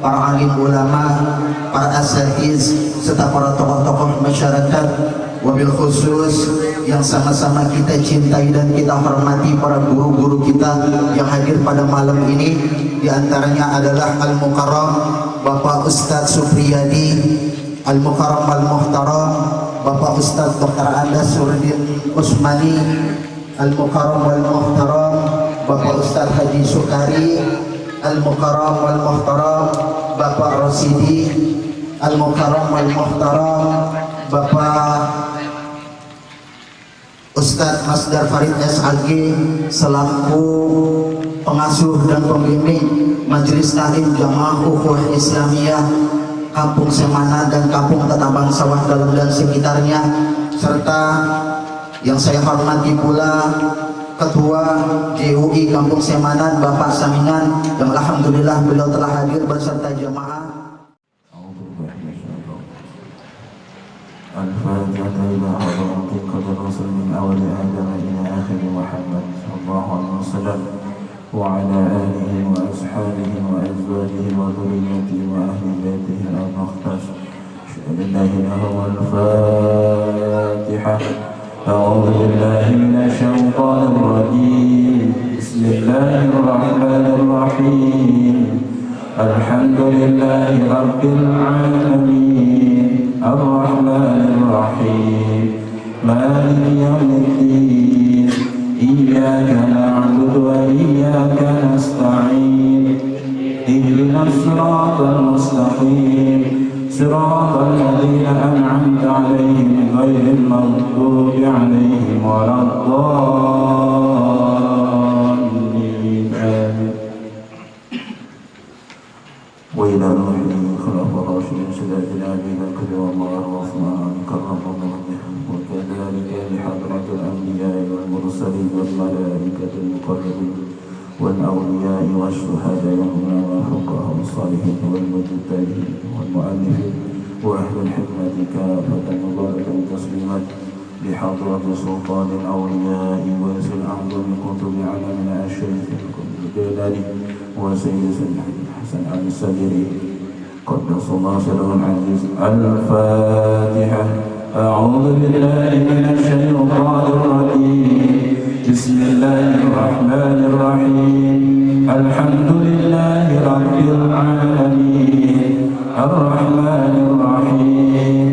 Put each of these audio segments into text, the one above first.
para alim ulama, para asatiz, serta para tokoh-tokoh masyarakat, wabil khusus yang sama-sama kita cintai dan kita hormati para guru-guru kita yang hadir pada malam ini. Di antaranya adalah Al-Mukarram Bapak Ustadz Supriyadi, Al-Mukarram Al-Muhtaram Bapak Ustadz Dr. Andas Surdin Usmani, Al-Mukarram Al-Muhtaram Bapak Ustadz Haji Sukari, Al-Mukarram Al-Muhtaram Bapak Rosidi, Al-Mukarram Al-Muhtaram Bapak Ustadz Masdar Farid SAG selaku pengasuh dan pembimbing Majelis Taklim Jamaah Ukhuwah Islamiyah Kampung Semana dan Kampung Tatabang Sawah Dalam dan sekitarnya, serta yang saya hormati pula Ketua JUI Kampung Semanan Bapak Samingan yang alhamdulillah beliau telah hadir beserta jamaah. Al-Fatihah ila hadratil qadar rasul min awali Adam ila akhir Muhammad sallallahu alaihi wasallam wa ala alihi wa ashabihi wa azwajihi wa dhurriyyatihi wa ahli baitihi al-mukhtas. Al-Fatihah. أعوذ بالله من الشيطان الرجيم. بسم الله الرحمن الرحيم. الحمد لله رب العالمين الرحمن الرحيم مالك يوم الدين إياك نعبد وإياك نستعين اهدنا الصراط المستقيم صراط الذين أنعمت عليهم غير المغضوب عليهم ولا الضالين آمين. وإلى روح الخلفاء الراشدين ساداتنا أبي بكر وعمر وعثمان كرم الله وجههم، وكذلك لحضرة الأنبياء والمرسلين والملائكة المقربين والأولياء والشهداء والعلماء والفقهاء والصالحين والمجتهدين والمؤلفين وأهل الحكمة كافة مباركة تسليما بحضرة سلطان الأولياء ويسر الأعظم كتب علمنا الشيخ الجيلاني وسيد الحسن السجري قدس الله سره العزيز. الفاتحة. أعوذ بالله من الشيطان الرجيم. بسم الله الرحمن الرحيم. الحمد لله رب العالمين الرحمن الرحيم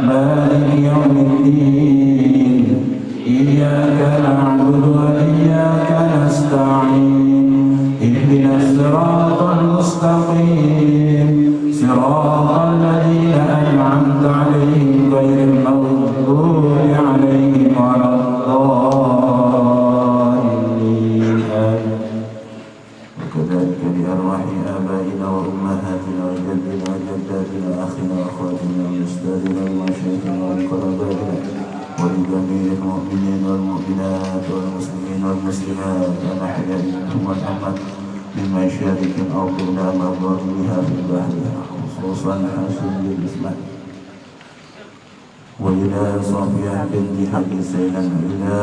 مالك يوم الدين إياك نعبد وإياك نستعين اهدنا الصراط المستقيم صراط الذين أنعمت عليهم غير المغضوب عليهم ولا الضالين آمين. وكذلك لأرواح آبائنا وأمهاتنا وجدنا وجداتنا وأخنا وأخواتنا وأستاذنا ومشايخنا وقراباتنا ولجميع المؤمنين والمؤمنات والمسلمين والمسلمات الأحياء منهم والأموات من مشارق الأرض إلى مغاربها في البحر خصوصا حاشد الإسلام وإلى صافية بنت حبيب سيلم إلى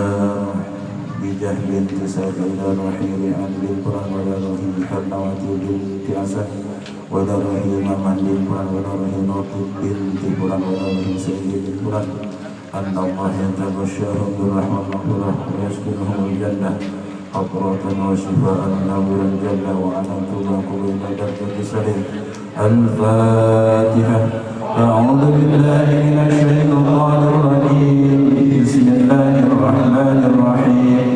بجهل بنت ساق إلى رحيل عن بالقرآن ولا رحيل حرنوات بنت عسى ولا رحيل ممن بالقرآن ولا رحيل ناطق بنت قرآن ولا رحيل سيد بالقرآن أن الله يتبشرهم بالرحمة والمغفرة ويسكنهم الجنة حضرة وشفاء نور الجنة وعنة بين درجة سرير. الفاتحة. أعوذ بالله من الشيطان الرجيم. بسم الله الرحمن الرحيم.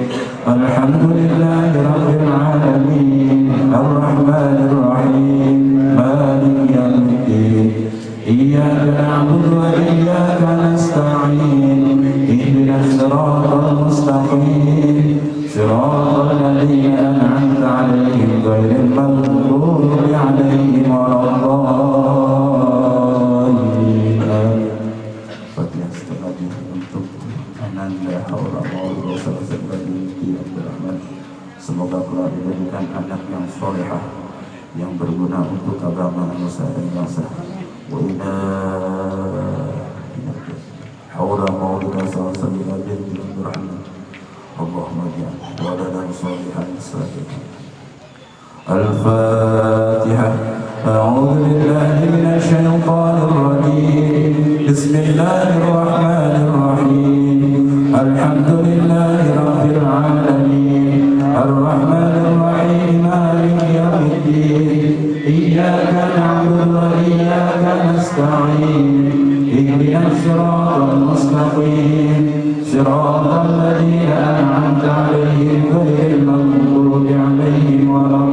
الحمد لله رب العالمين الرحمن الرحيم مالك يوم الدين إياك نعبد وإياك نستعين yang berguna untuk agama manusia dan bangsa. Wa inna haula maulida sallallahu alaihi wasallam. Allahumma ja'al waladan salihan salihan. Al-Fatihah. A'udzu billahi minasy syaithanir rajim. Bismillahirrahmanirrahim. Alhamdulillahi rabbil alamin. Ar-Rahmanir Rahim. Maliki yaumiddin. Iyyaka na'budu wa iyyaka nasta'in. Ihdinas siratal mustaqim. Siratal ladzina an'amta 'alaihim ghairil maghdubi 'alaihim waladdallin.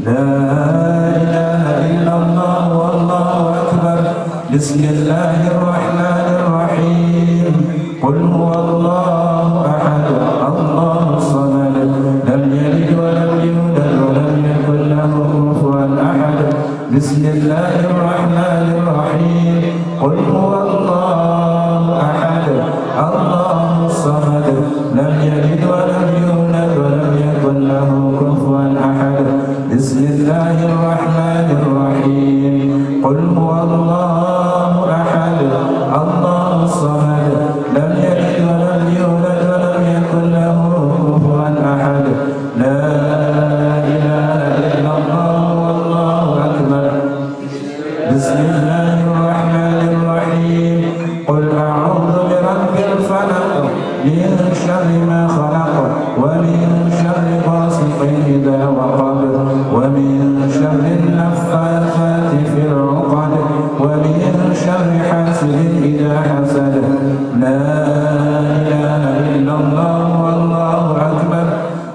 La ilaha illallah wallahu akbar. Bismillahirrahmanirrahim. Qul huwallahu ahad. Allahus samad. Lam yalid wa lam yulad wa lam yakul lahu kufuwan ahad. Bismillahirrahmanirrahim. Qul huwallahu ahad. Allahus samad. Lam yalid wa lam yulad wa lam yakul lahu kufuwan ahad. Bismillahirrahmanirrahim. Qul huwallahu ahad. Allahus samad. Lam yalid wa lam yulad wa lam yakul lahu kufuwan ahad. La ilaha illallah wallahu akbar. Bismillahirrahmanirrahim. Qul a'udzu birabbil falaq min syarri ma khalaq wa min syarri ghasiqin idza waqab wa min syarri an-naffathati fil 'uqad wa min syarri hasidin idza hasad. La ilaha illallah wallahu akbar.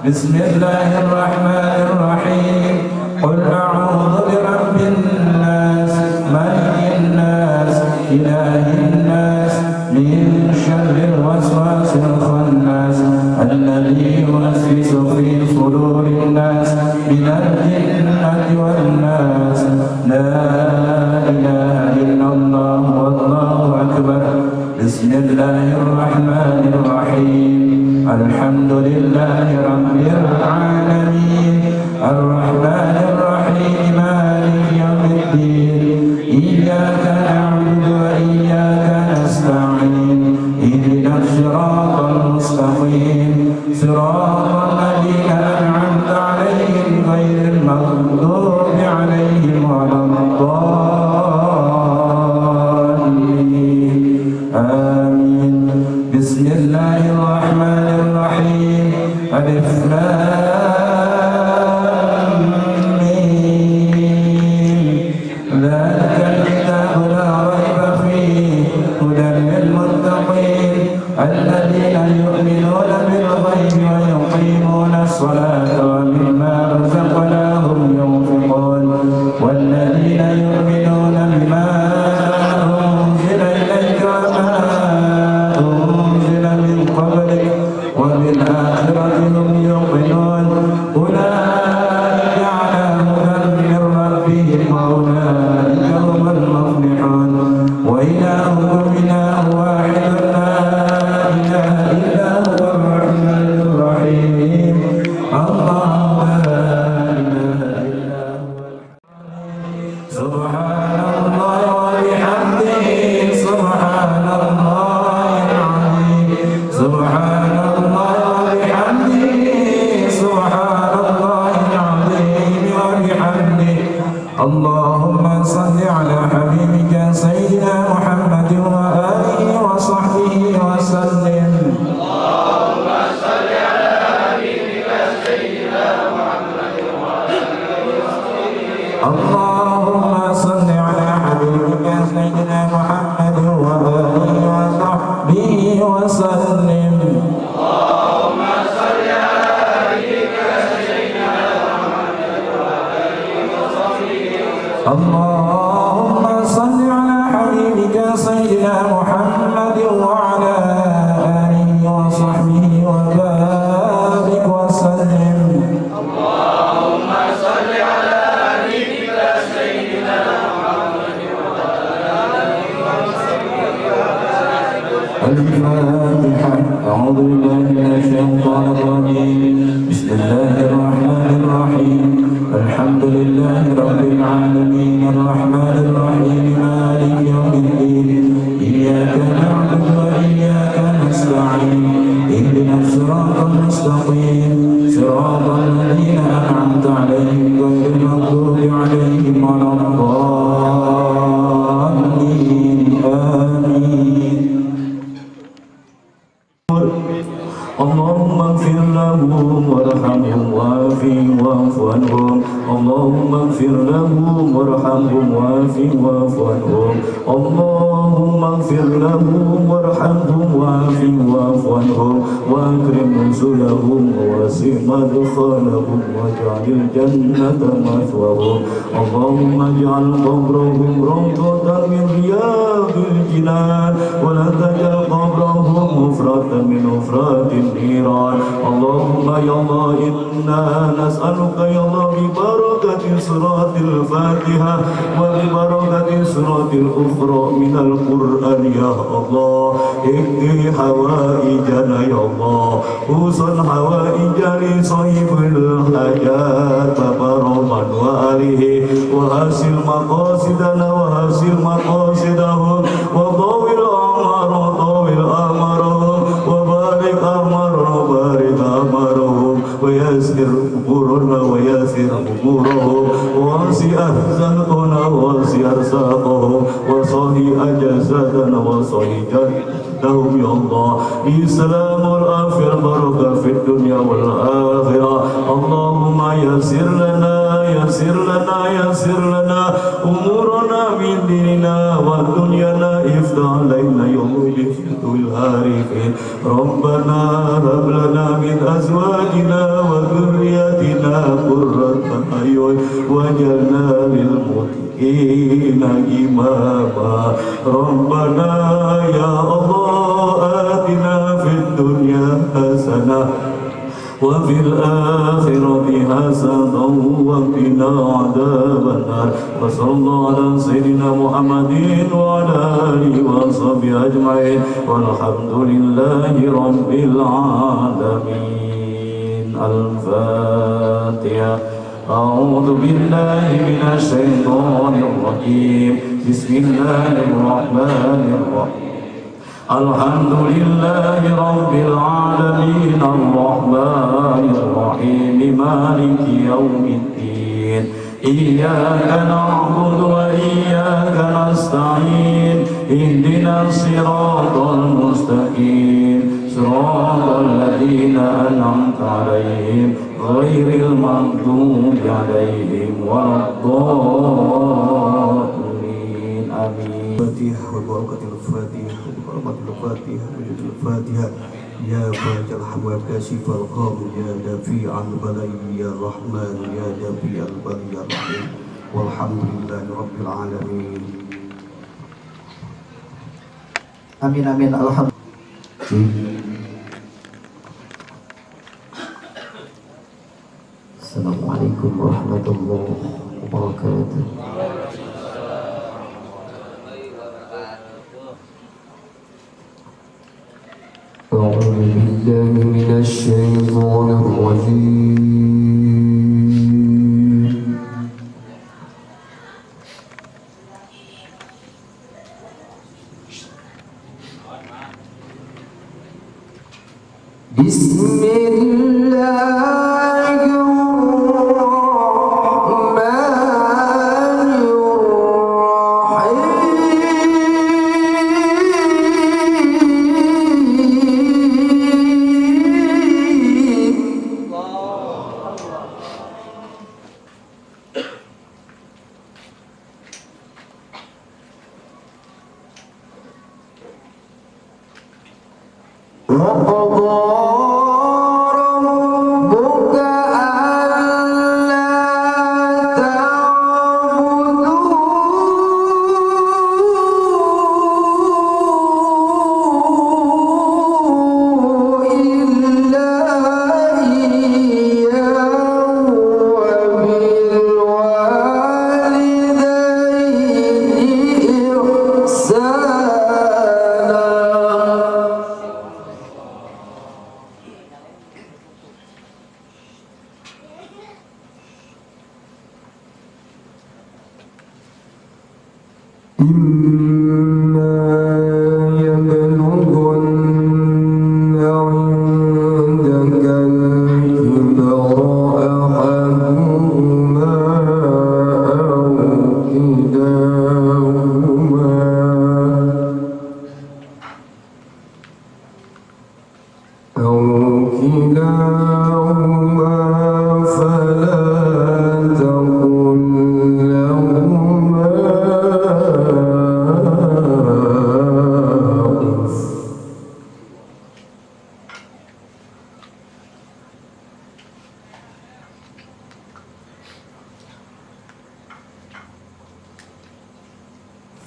Bismillahirrahmanirrahim. Qul a'udzu birabbin nas malikin nas ilahin nas min syarril waswasil khannas alladzi yuwaswisu fi sudurin nas minal jinnati wan nas. La ilaha illallah wallahu akbar. Bismillahirrahmanirrahim. Alhamdulillahi rabbil alamin. Ar-Rahmanir Rahim. Maliki yaumiddin. Iyyaka na'budu wa iyyaka nasta'in. Ihdinas siratal mustaqim. Siratal ladzina an'amta 'alaihim ghairil maghdubi 'alaihim waladdallin. Amin. Bismillahirrahmanirrahim. Alif lam mim. Dzalikal kitabu la raiba fihi hudan lil muttaqin alladzina yu'minuna bil ghaibi wa yuqimuna as-salata wa mimma razaqnahum yunfiqun walladzina yu'minuna bima unzila ilayka wa ma unzila min qablik wa bil akhirati hum yuqinun ulaika 'ala hudan min rabbihim wa ulaika humul muflihun. Wa ilahukum ilahun wahidun la ilaha illa huwar rahmanir rahim. Allahu la ilaha illa huwal subhanallah wa bihamdihi subhanallahil azim. Subhanallah wa bihamdihi subhanallahil azim wa bihamdihi. Allahumma salli ala habibika sayyidina Muhammadin wa alihi wa sahbihi wa sallim. Allahumma salli ala habibika sayyidina Muhammadin wa alihi wa sahbihi wa sallim. Allahumma salli ala habibika sayyidina Muhammadin wa ala alihi wa sahbihi wa barik wa sallim. الفاتحة. أعوذ بالله من الشيطان الرجيم. الحمد لله رب العالمين الرحمن الرحيم مالك يوم الدين إياك نعبد وإياك نستعين اهدنا الصراط المستقيم صراط الذين أنعمت عليهم غير المغضوب عليهم ولا الضالين آمين. اللهم اغفر لهم وارحمهم وعافهم واعف عنهم. اللهم اغفر لهم وارحمهم وعافهم واعف عنهم. اللهم اغفر لهم وارحمهم وعافهم واعف عنهم واكرم نزلهم ووسع مدخلهم واجعل الجنة مثواهم. اللهم اجعل قبرهم روضة من رياض الجنان ولا تجعل قبرهم مفرة من مفرات النيران. اللهم يا الله إنا نسألك يا الله ببركة سورة الفاتحة وببركة سورة الأخرى من القرآن يا الله اقضي حوائجنا يا الله خصوصا حوائج لصاحب الحاجات ببرمان وآله وحسن مقاصدنا وحسن مقاصدهم وطول الأعمار وطول أعمارهم وبارك أعمارهم ويسر أمورنا ويسر أمورهم ووسع أرزاقنا ووسع أرزاقهم وصحي أجسادنا وصحي جسدهم يا الله بالسلام والعافية البركة في الدنيا والآخرة. اللهم يسر لنا يسر لنا يسر لنا أمورنا من ديننا ودنيانا افتح علينا يوم بفتح العارفين. ربنا هب لنا من أزواجنا وذرياتنا قرة أعين واجعلنا للمتقين إماما. ربنا يا الله آتنا في الدنيا حسنة وفي الآخرة حسنة وقنا عذاب النار. وصلى الله على سيدنا محمد وعلى آله وصحبه أجمعين والحمد لله رب العالمين. الفاتحة. أعوذ بالله من الشيطان الرجيم. بسم الله الرحمن الرحيم. الحمد لله رب العالمين الرحمن الرحيم مالك يوم الدين إياك نعبد وإياك نستعين اهدنا الصراط المستقيم صراط الذين أنعمت عليهم غير المغضوب عليهم ولا الضالين آمين. الفاتحة وبركة الفاتحة وبركة الفاتحة وجود الفاتحة يا فارج الهم وكاشف الغم يا دافع البلاء يا رحمن يا دافع البلاء يا رحيم والحمد لله رب العالمين. Amin amin alhamdulillah. Assalamualaikum warahmatullahi wabarakatuh. أعوذ بالله من الشيطان الرجيم. بسم الله الرحمن الرحيم. وقضى ربك ألا تعبدوا إلا إياه وبالوالدين إحسانا إما يبلغن عندك الكبر أحدهما أو كلاهما فلا تقل لهما أف.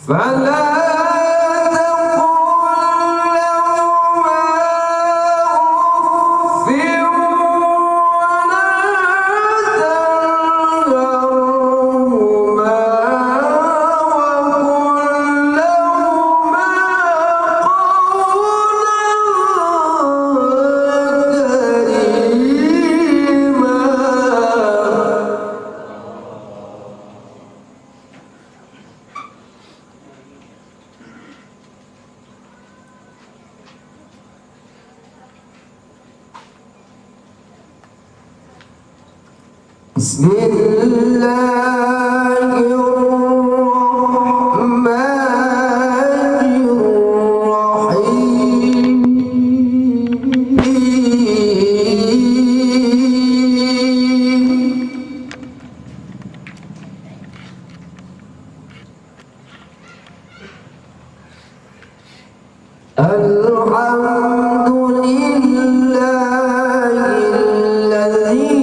فلا بسم الله الرحمن الرحيم. الحمد لله الذي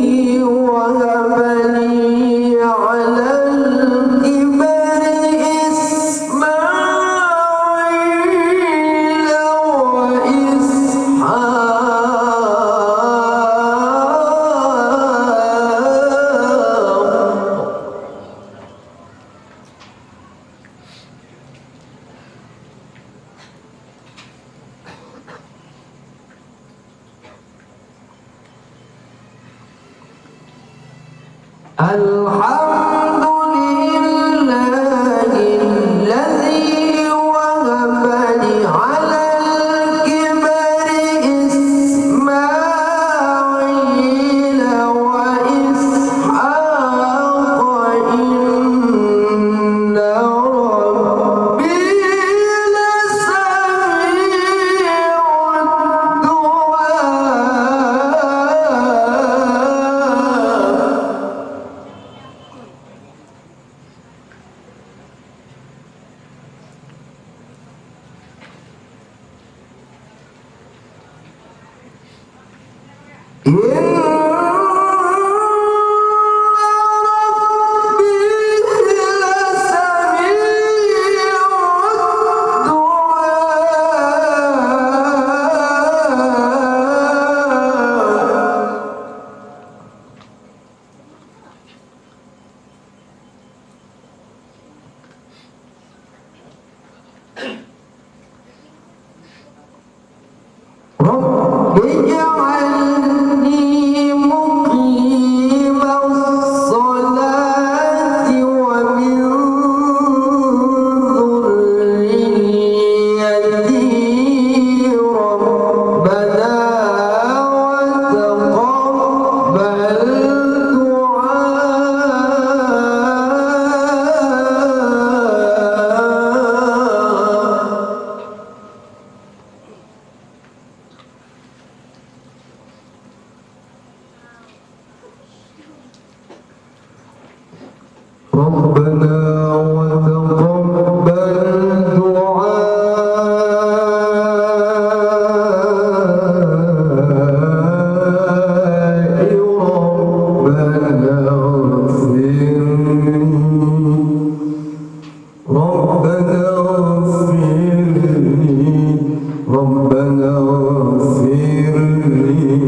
وهب لي على الكبر إسماعيل وإسحاق. الحمد لله الذي وهب لي على الكبر إسماعيل وإسحاق إن ربي لسميع الدعاء. إن ربي لسميع الدعاء. رب اجعلني مقيم الصلاة ومن ذريتي ربنا وتقبل ربنا وتقبل دعائي ربنا اغفر لي ربنا اغفر لي.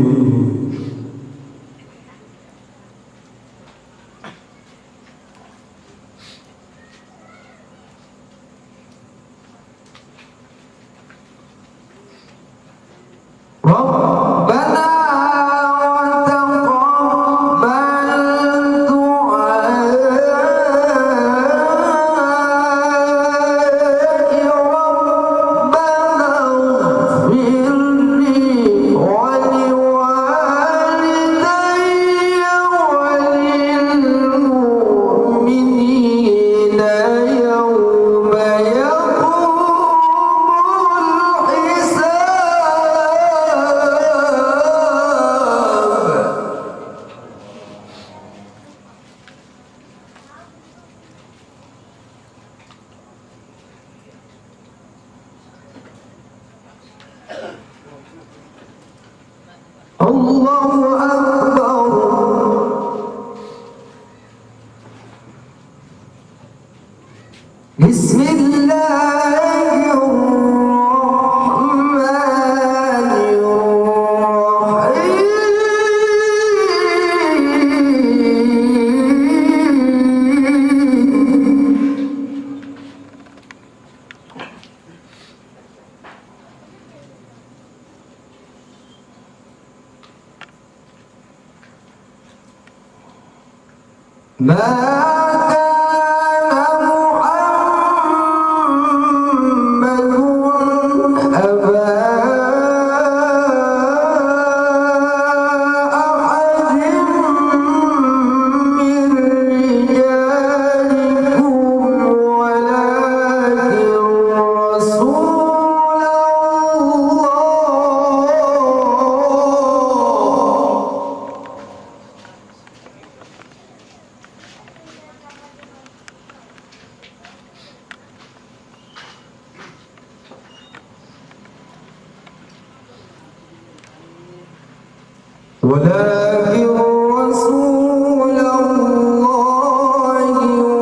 ولكن رسول الله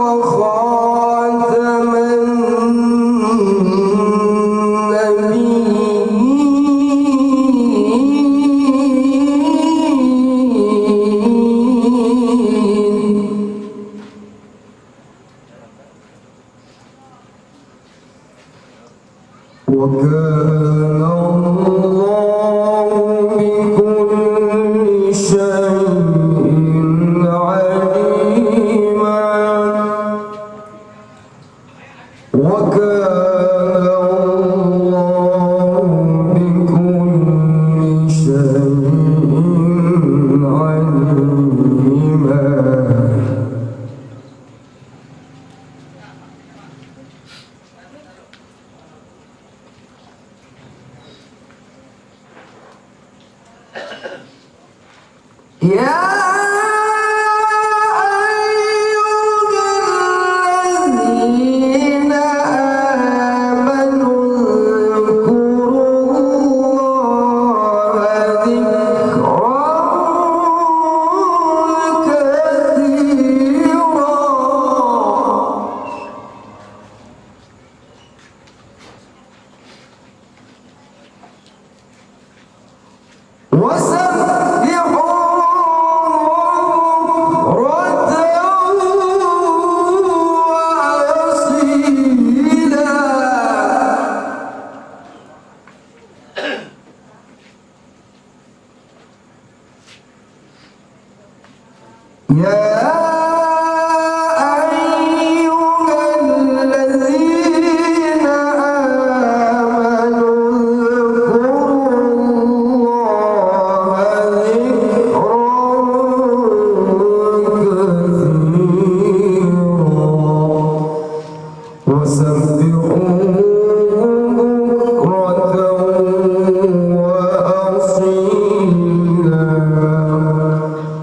وخاتم النبيين وكان الله بكل شيء عليما وكان الله بكل شيء عليما يا أيها الذين آمنوا اذكروا الله ذكرا كثيرا يا أيها الذين آمنوا اذكروا الله ذكرا كثيرا وسبحوه بكرة وأصيلا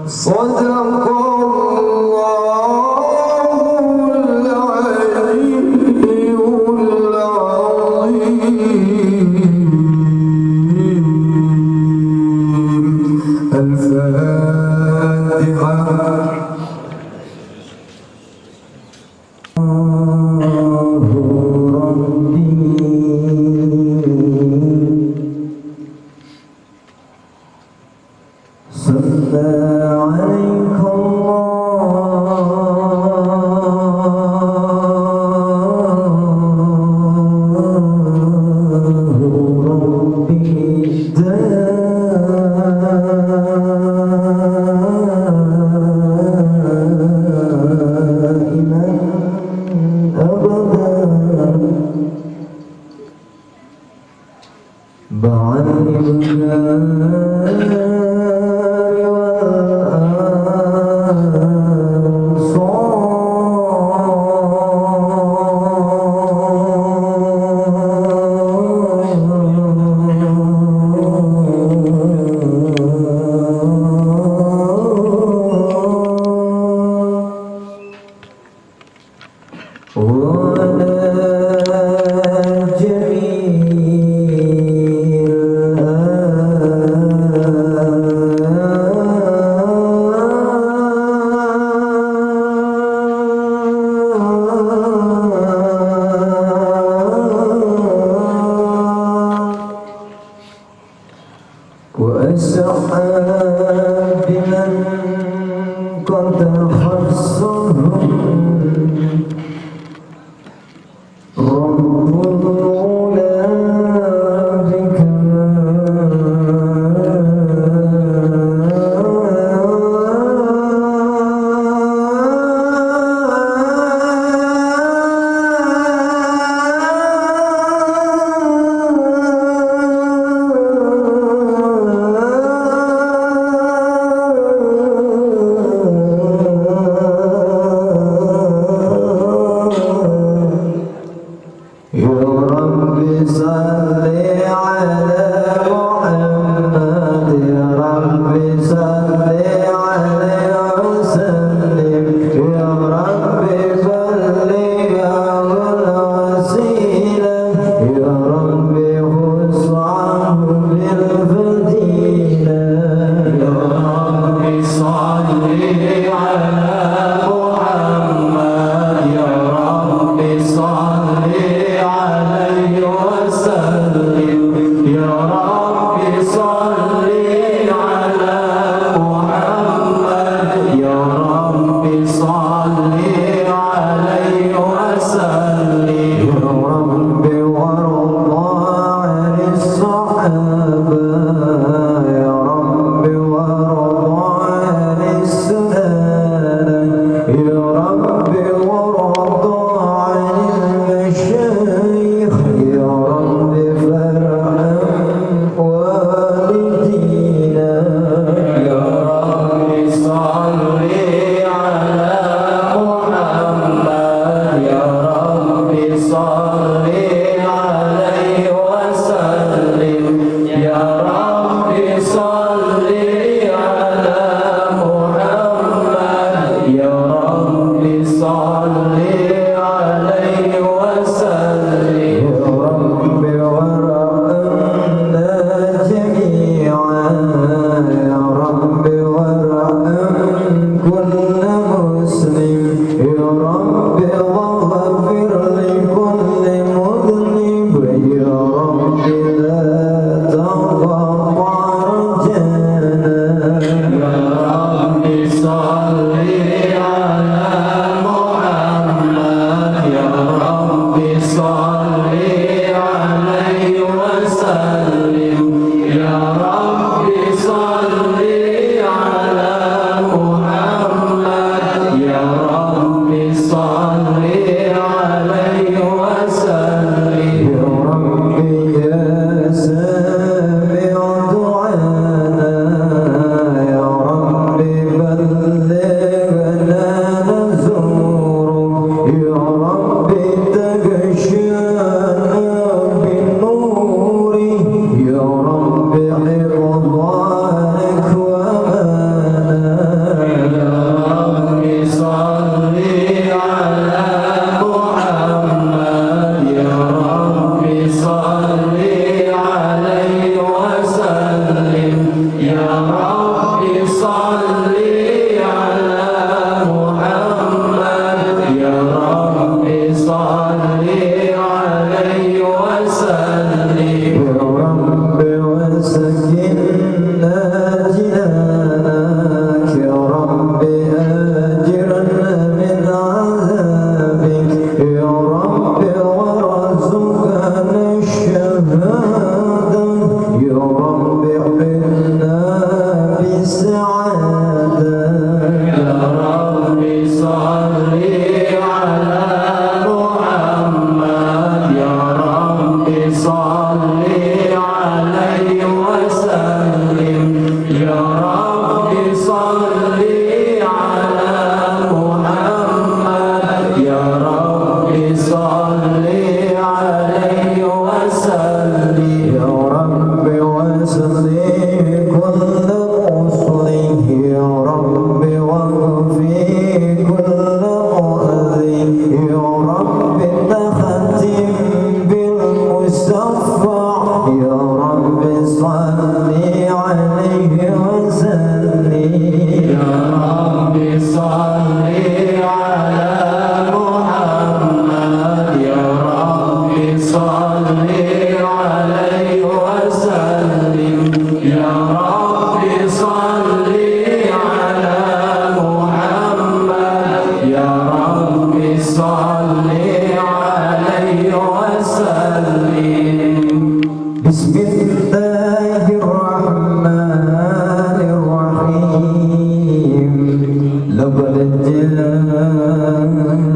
صدق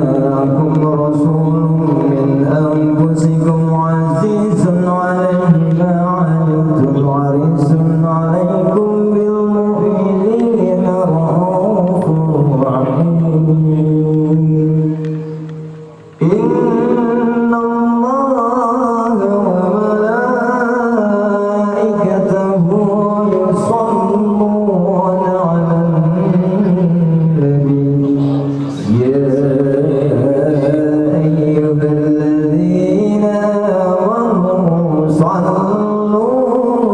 جاءكم رسول من أنفسكم عزيز عليه ما عنتم حريص عليكم بالمؤمنين رؤوف رحيم إن الله وملائكته يصلون على النبي يا أيها الذين آمنوا صلوا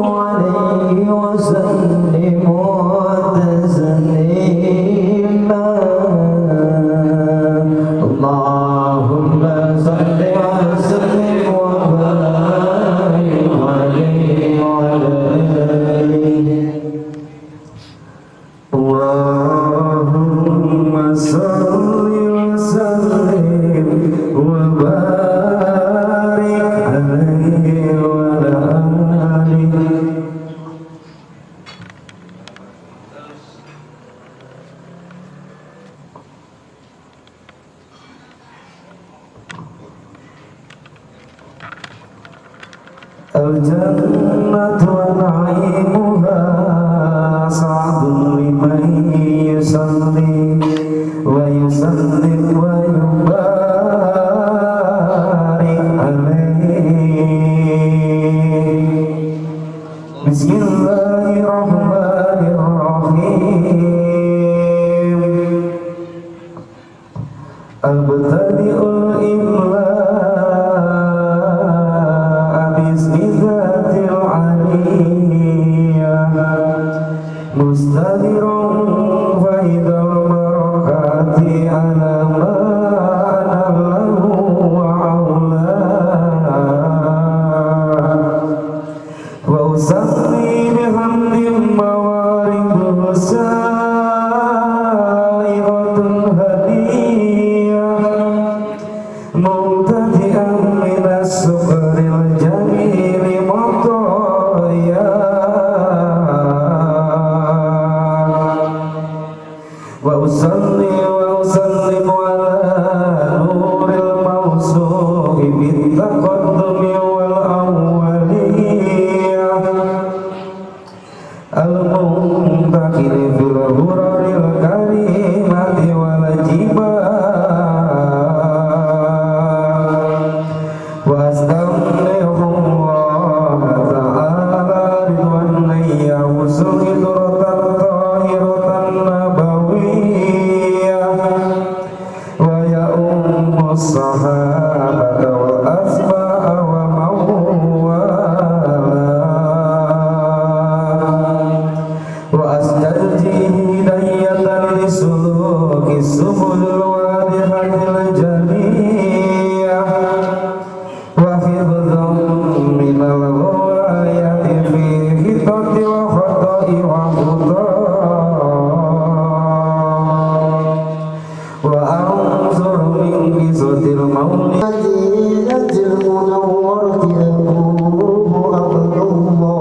عليه وسلموا تسليما اللهم صل وسلم وبارك عليه وعلى آله اللهم صل وسلم وبارك عليه وعلى آله الجنة ونعيمها سعد لمن يصلي ويسلم ويبارك عليه بسم الله الرحمن الرحيم أبتدئ الإملاء باسم ذات العلية مستدر فإذا البركات على ما أنا له وعولاه وأصلي بحمد موارد سائرة هدية مبتدئا من السكر الجميل مطايا وأصلي وأسلم على نور الموصوف بالتقدم والأولية المنتقل في الغرر الكريمة والجبال وأستغفر الله تعالى رضوانا يوصل درة طاهرة نبوية ويؤم الصحابة والأتباع ومن والاه وأسترجي هداية لسلوك السبل الواضحة الجلية وحفظا من الغواية في خطط وخطأ وخطأ وأنصر من قصة المولد المدينة المنورة أبوه عبد الله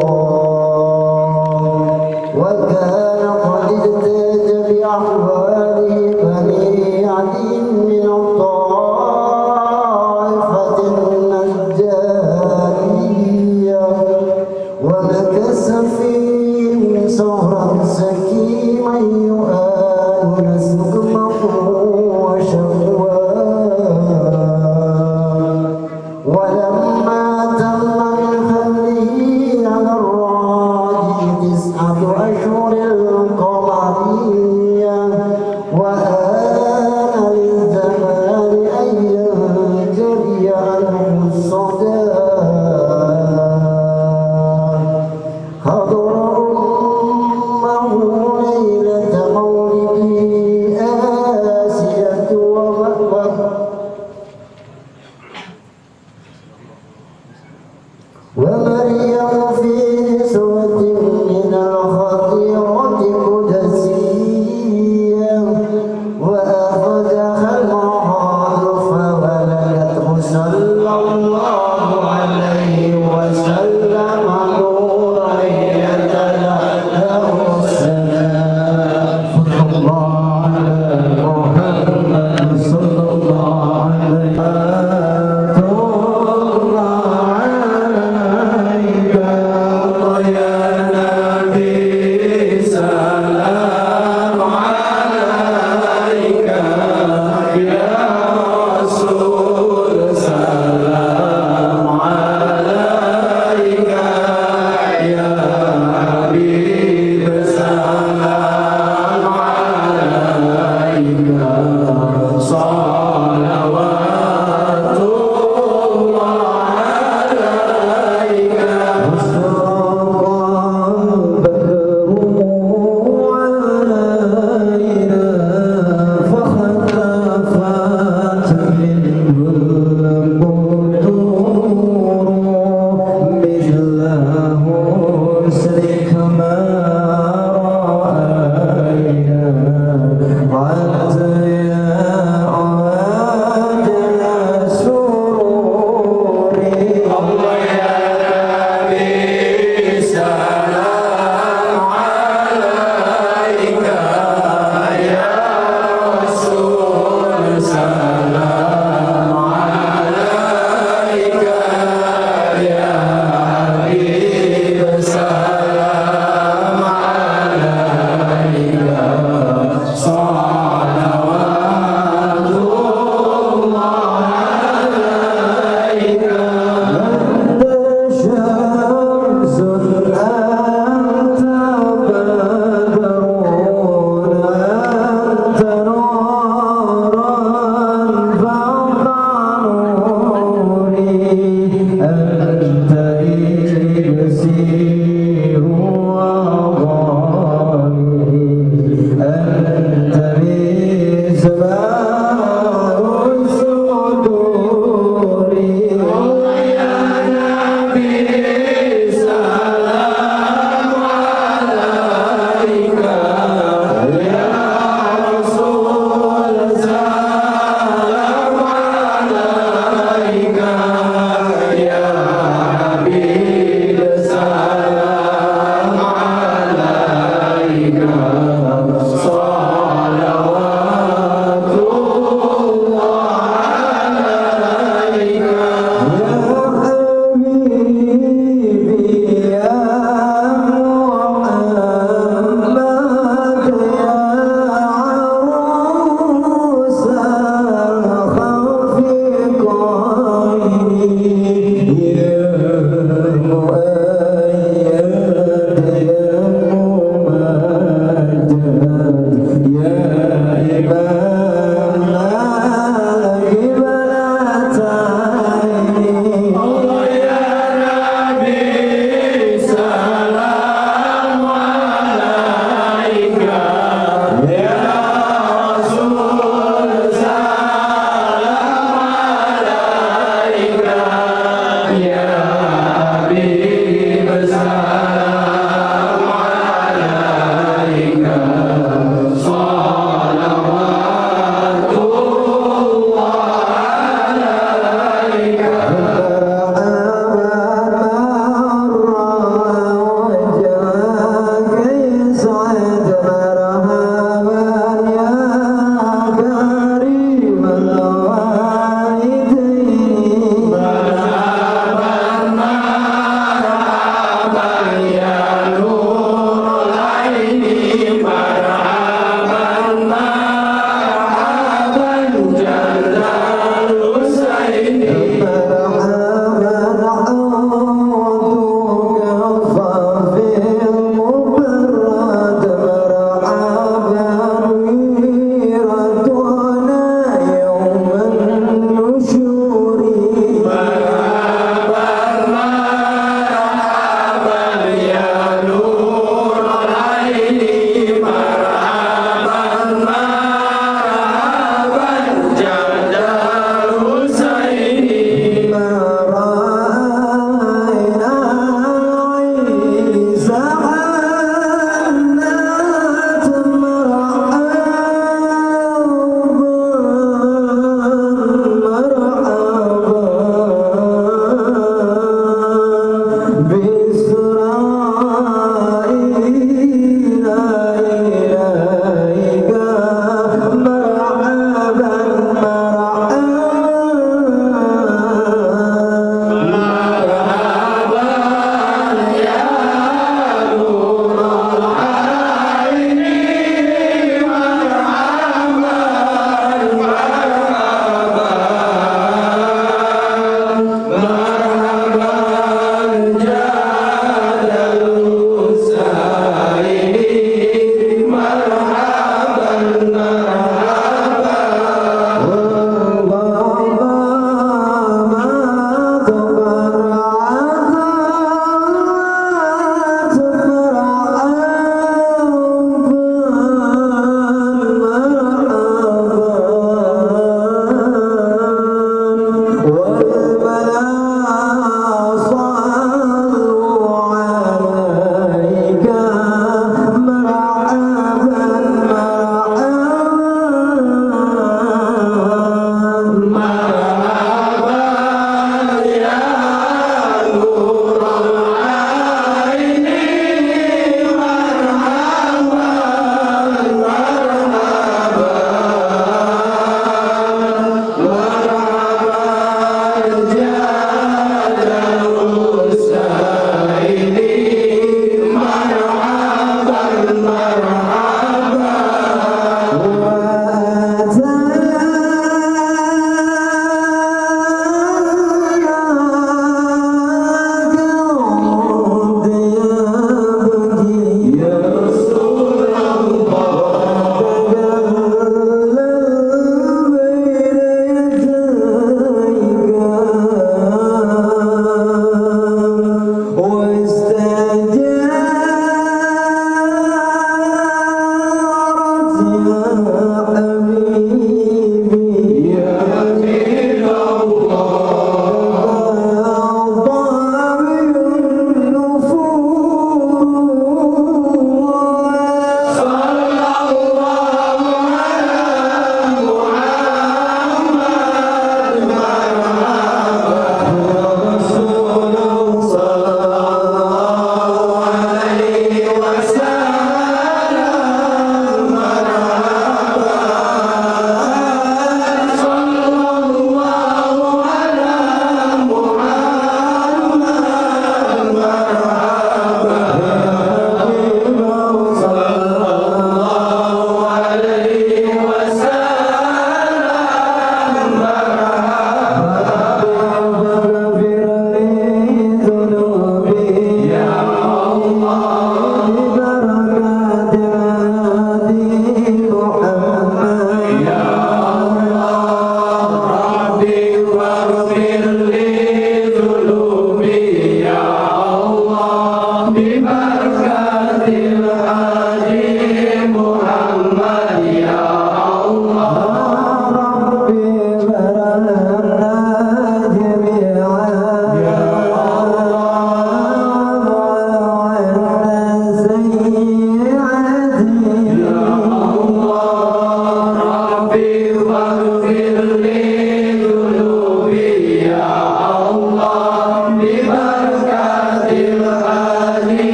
وكان قد اهتدى بأحواله بني عدي من الطائفة النجارية ومكث فيهم سهرا سكيما يؤانس نسقمه وشهواه ولما تم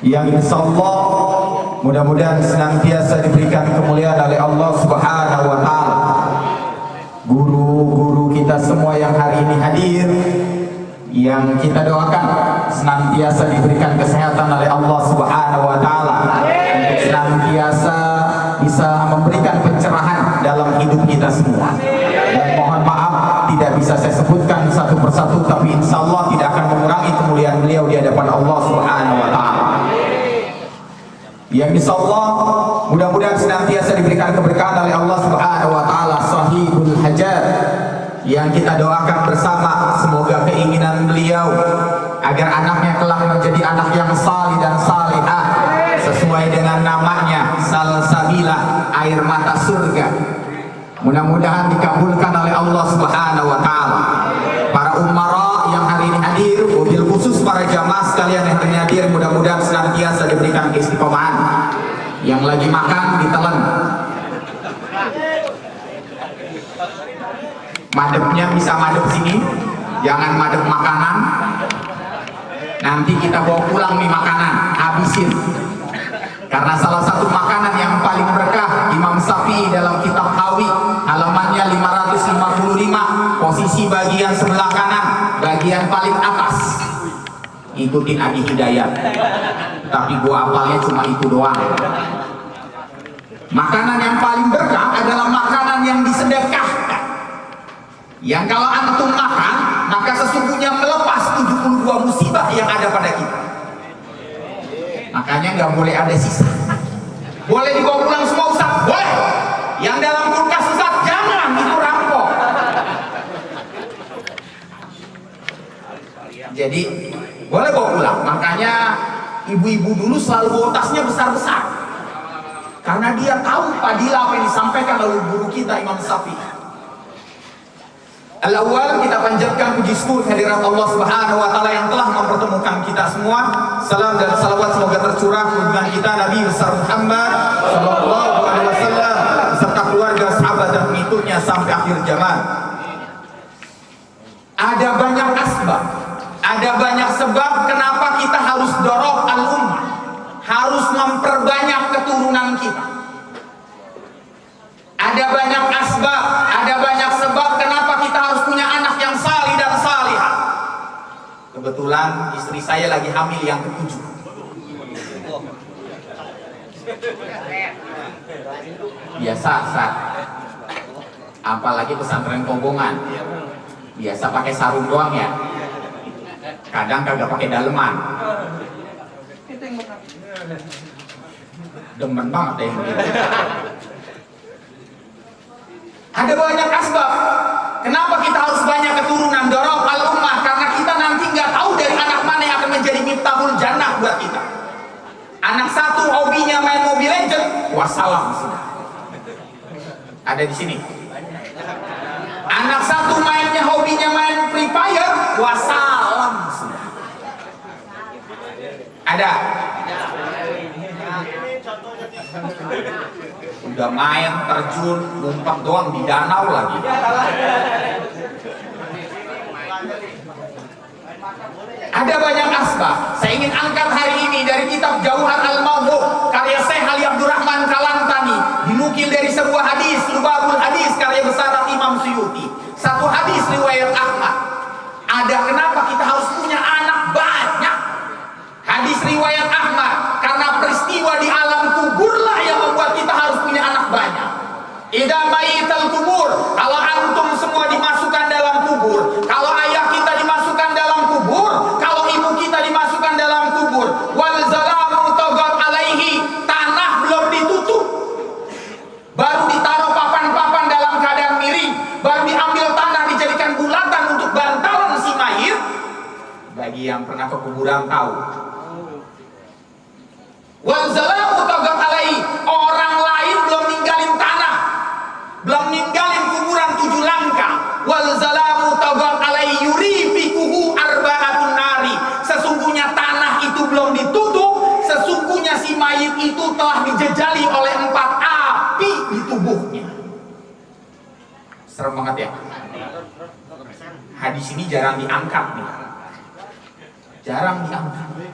yang insyaallah mudah-mudahan senantiasa diberikan kemuliaan oleh Allah Subhanahu wa taala. Guru-guru kita semua yang hari ini hadir, yang kita doakan senantiasa diberikan kesehatan oleh Allah Subhanahu wa taala untuk senantiasa bisa memberikan pencerahan dalam hidup kita semua. Dan mohon maaf tidak bisa saya sebutkan satu persatu, tapi insya Allah tidak akan mengurangi kemuliaan beliau di hadapan Allah Subhanahu wa taala. Yang insya Allah mudah-mudahan senantiasa diberikan keberkahan oleh Allah Subhanahu wa taala, sahibul hajat, yang kita doakan bersama semoga keinginan beliau agar anaknya kelak menjadi anak yang salih dan salihah sesuai dengan namanya, salsabila, air mata surga. Mudah-mudahan dikabulkan oleh Allah Subhanahu wa taala. Para umara yang hari ini hadir, wabil khusus para jamaah sekalian yang hari ini hadir, mudah-mudahan senantiasa diberikan keistiqomahan. Yang lagi makan ditelan, madepnya bisa madep sini, jangan madep makanan. Nanti kita bawa pulang nih makanan, habisin. Karena salah satu makanan yang paling berkah Imam Syafi'i dalam kitab Hawi halamannya 555, posisi bagian sebelah kanan, bagian paling atas. Ikutin Adi Hidayat, tapi gua apalnya cuma itu doang. Makanan yang paling berkah adalah makanan yang disedekahkan, yang kalau antum makan maka sesungguhnya melepas 72 musibah yang ada pada kita. Makanya nggak boleh ada sisa. Boleh dibawa pulang semua Ustaz? Boleh. Yang dalam kulkas Ustaz jangan, itu rampok. Jadi boleh bawa pulang. Makanya ibu-ibu dulu selalu bawa tasnya besar-besar, karena dia tahu fadilah apa yang disampaikan oleh guru kita Imam Syafi'i. Al-awwal, kita panjatkan puji syukur kehadirat Allah Subhanahu wa taala yang telah mempertemukan kita semua. Salam dan salawat semoga tercurah kunjungan kita Nabi besar Muhammad sallallahu alaihi wasallam beserta keluarga, sahabat dan pengikutnya sampai akhir zaman. Ada banyak asbab, ada banyak sebab kenapa kita harus dorong al-ummah, harus memperbanyak keturunan kita. Ada banyak asbab, ada banyak sebab kenapa kita harus punya anak yang salih dan salihah. Kebetulan istri saya lagi hamil yang ke-7. Biasa, Sat. Apalagi pesantren Kobongan. Biasa pakai sarung doang ya. Kadang kagak pakai daleman. Demen banget deh begitu. Ada banyak asbab kenapa kita harus banyak keturunan, dorong al-ummah, karena kita nanti nggak tahu dari anak mana yang akan menjadi miftahul jannah buat kita. Anak satu hobinya main Mobile Legends, wassalam sudah. Ada di sini. Anak satu mainnya hobinya main Free Fire, wassalam sudah. Ada. Udah main terjun, lompat doang di danau lagi. Ada banyak asbab. Saya ingin angkat hari ini dari kitab Jauhar Al-Mawdu karya Syekh Ali Abdurrahman Kalantani, dinukil dari sebuah hadis, Lubabul Hadis karya besar Imam Suyuti. Satu hadis riwayat Ahmad. Ada kenapa kita harus punya anak banyak. Hadis riwayat Ahmad, karena peristiwa di alam kuburlah yang membuat kita harus punya anak banyak. Idza mayital kubur, kalau antum semua dimasukkan dalam kubur, kalau ayah kita dimasukkan dalam kubur, kalau ibu kita dimasukkan dalam kubur, wal zalamu taghat alaihi, tanah belum ditutup, baru ditaruh papan-papan dalam keadaan miring, baru diambil tanah dijadikan bulatan untuk bantalan si mayit. Bagi yang pernah ke kuburan tahu. Wal zalamu taghat alaihi, orang lain belum ninggalin tanah, belum ninggalin kuburan 7 langkah. Wal zalamu taghat alaihi yurifikuhu arba'atun nari, sesungguhnya tanah itu belum ditutup, sesungguhnya si mayit itu telah dijejali oleh 4 api di tubuhnya. Serem banget ya. Hadis ini jarang diangkat nih, jarang diangkat.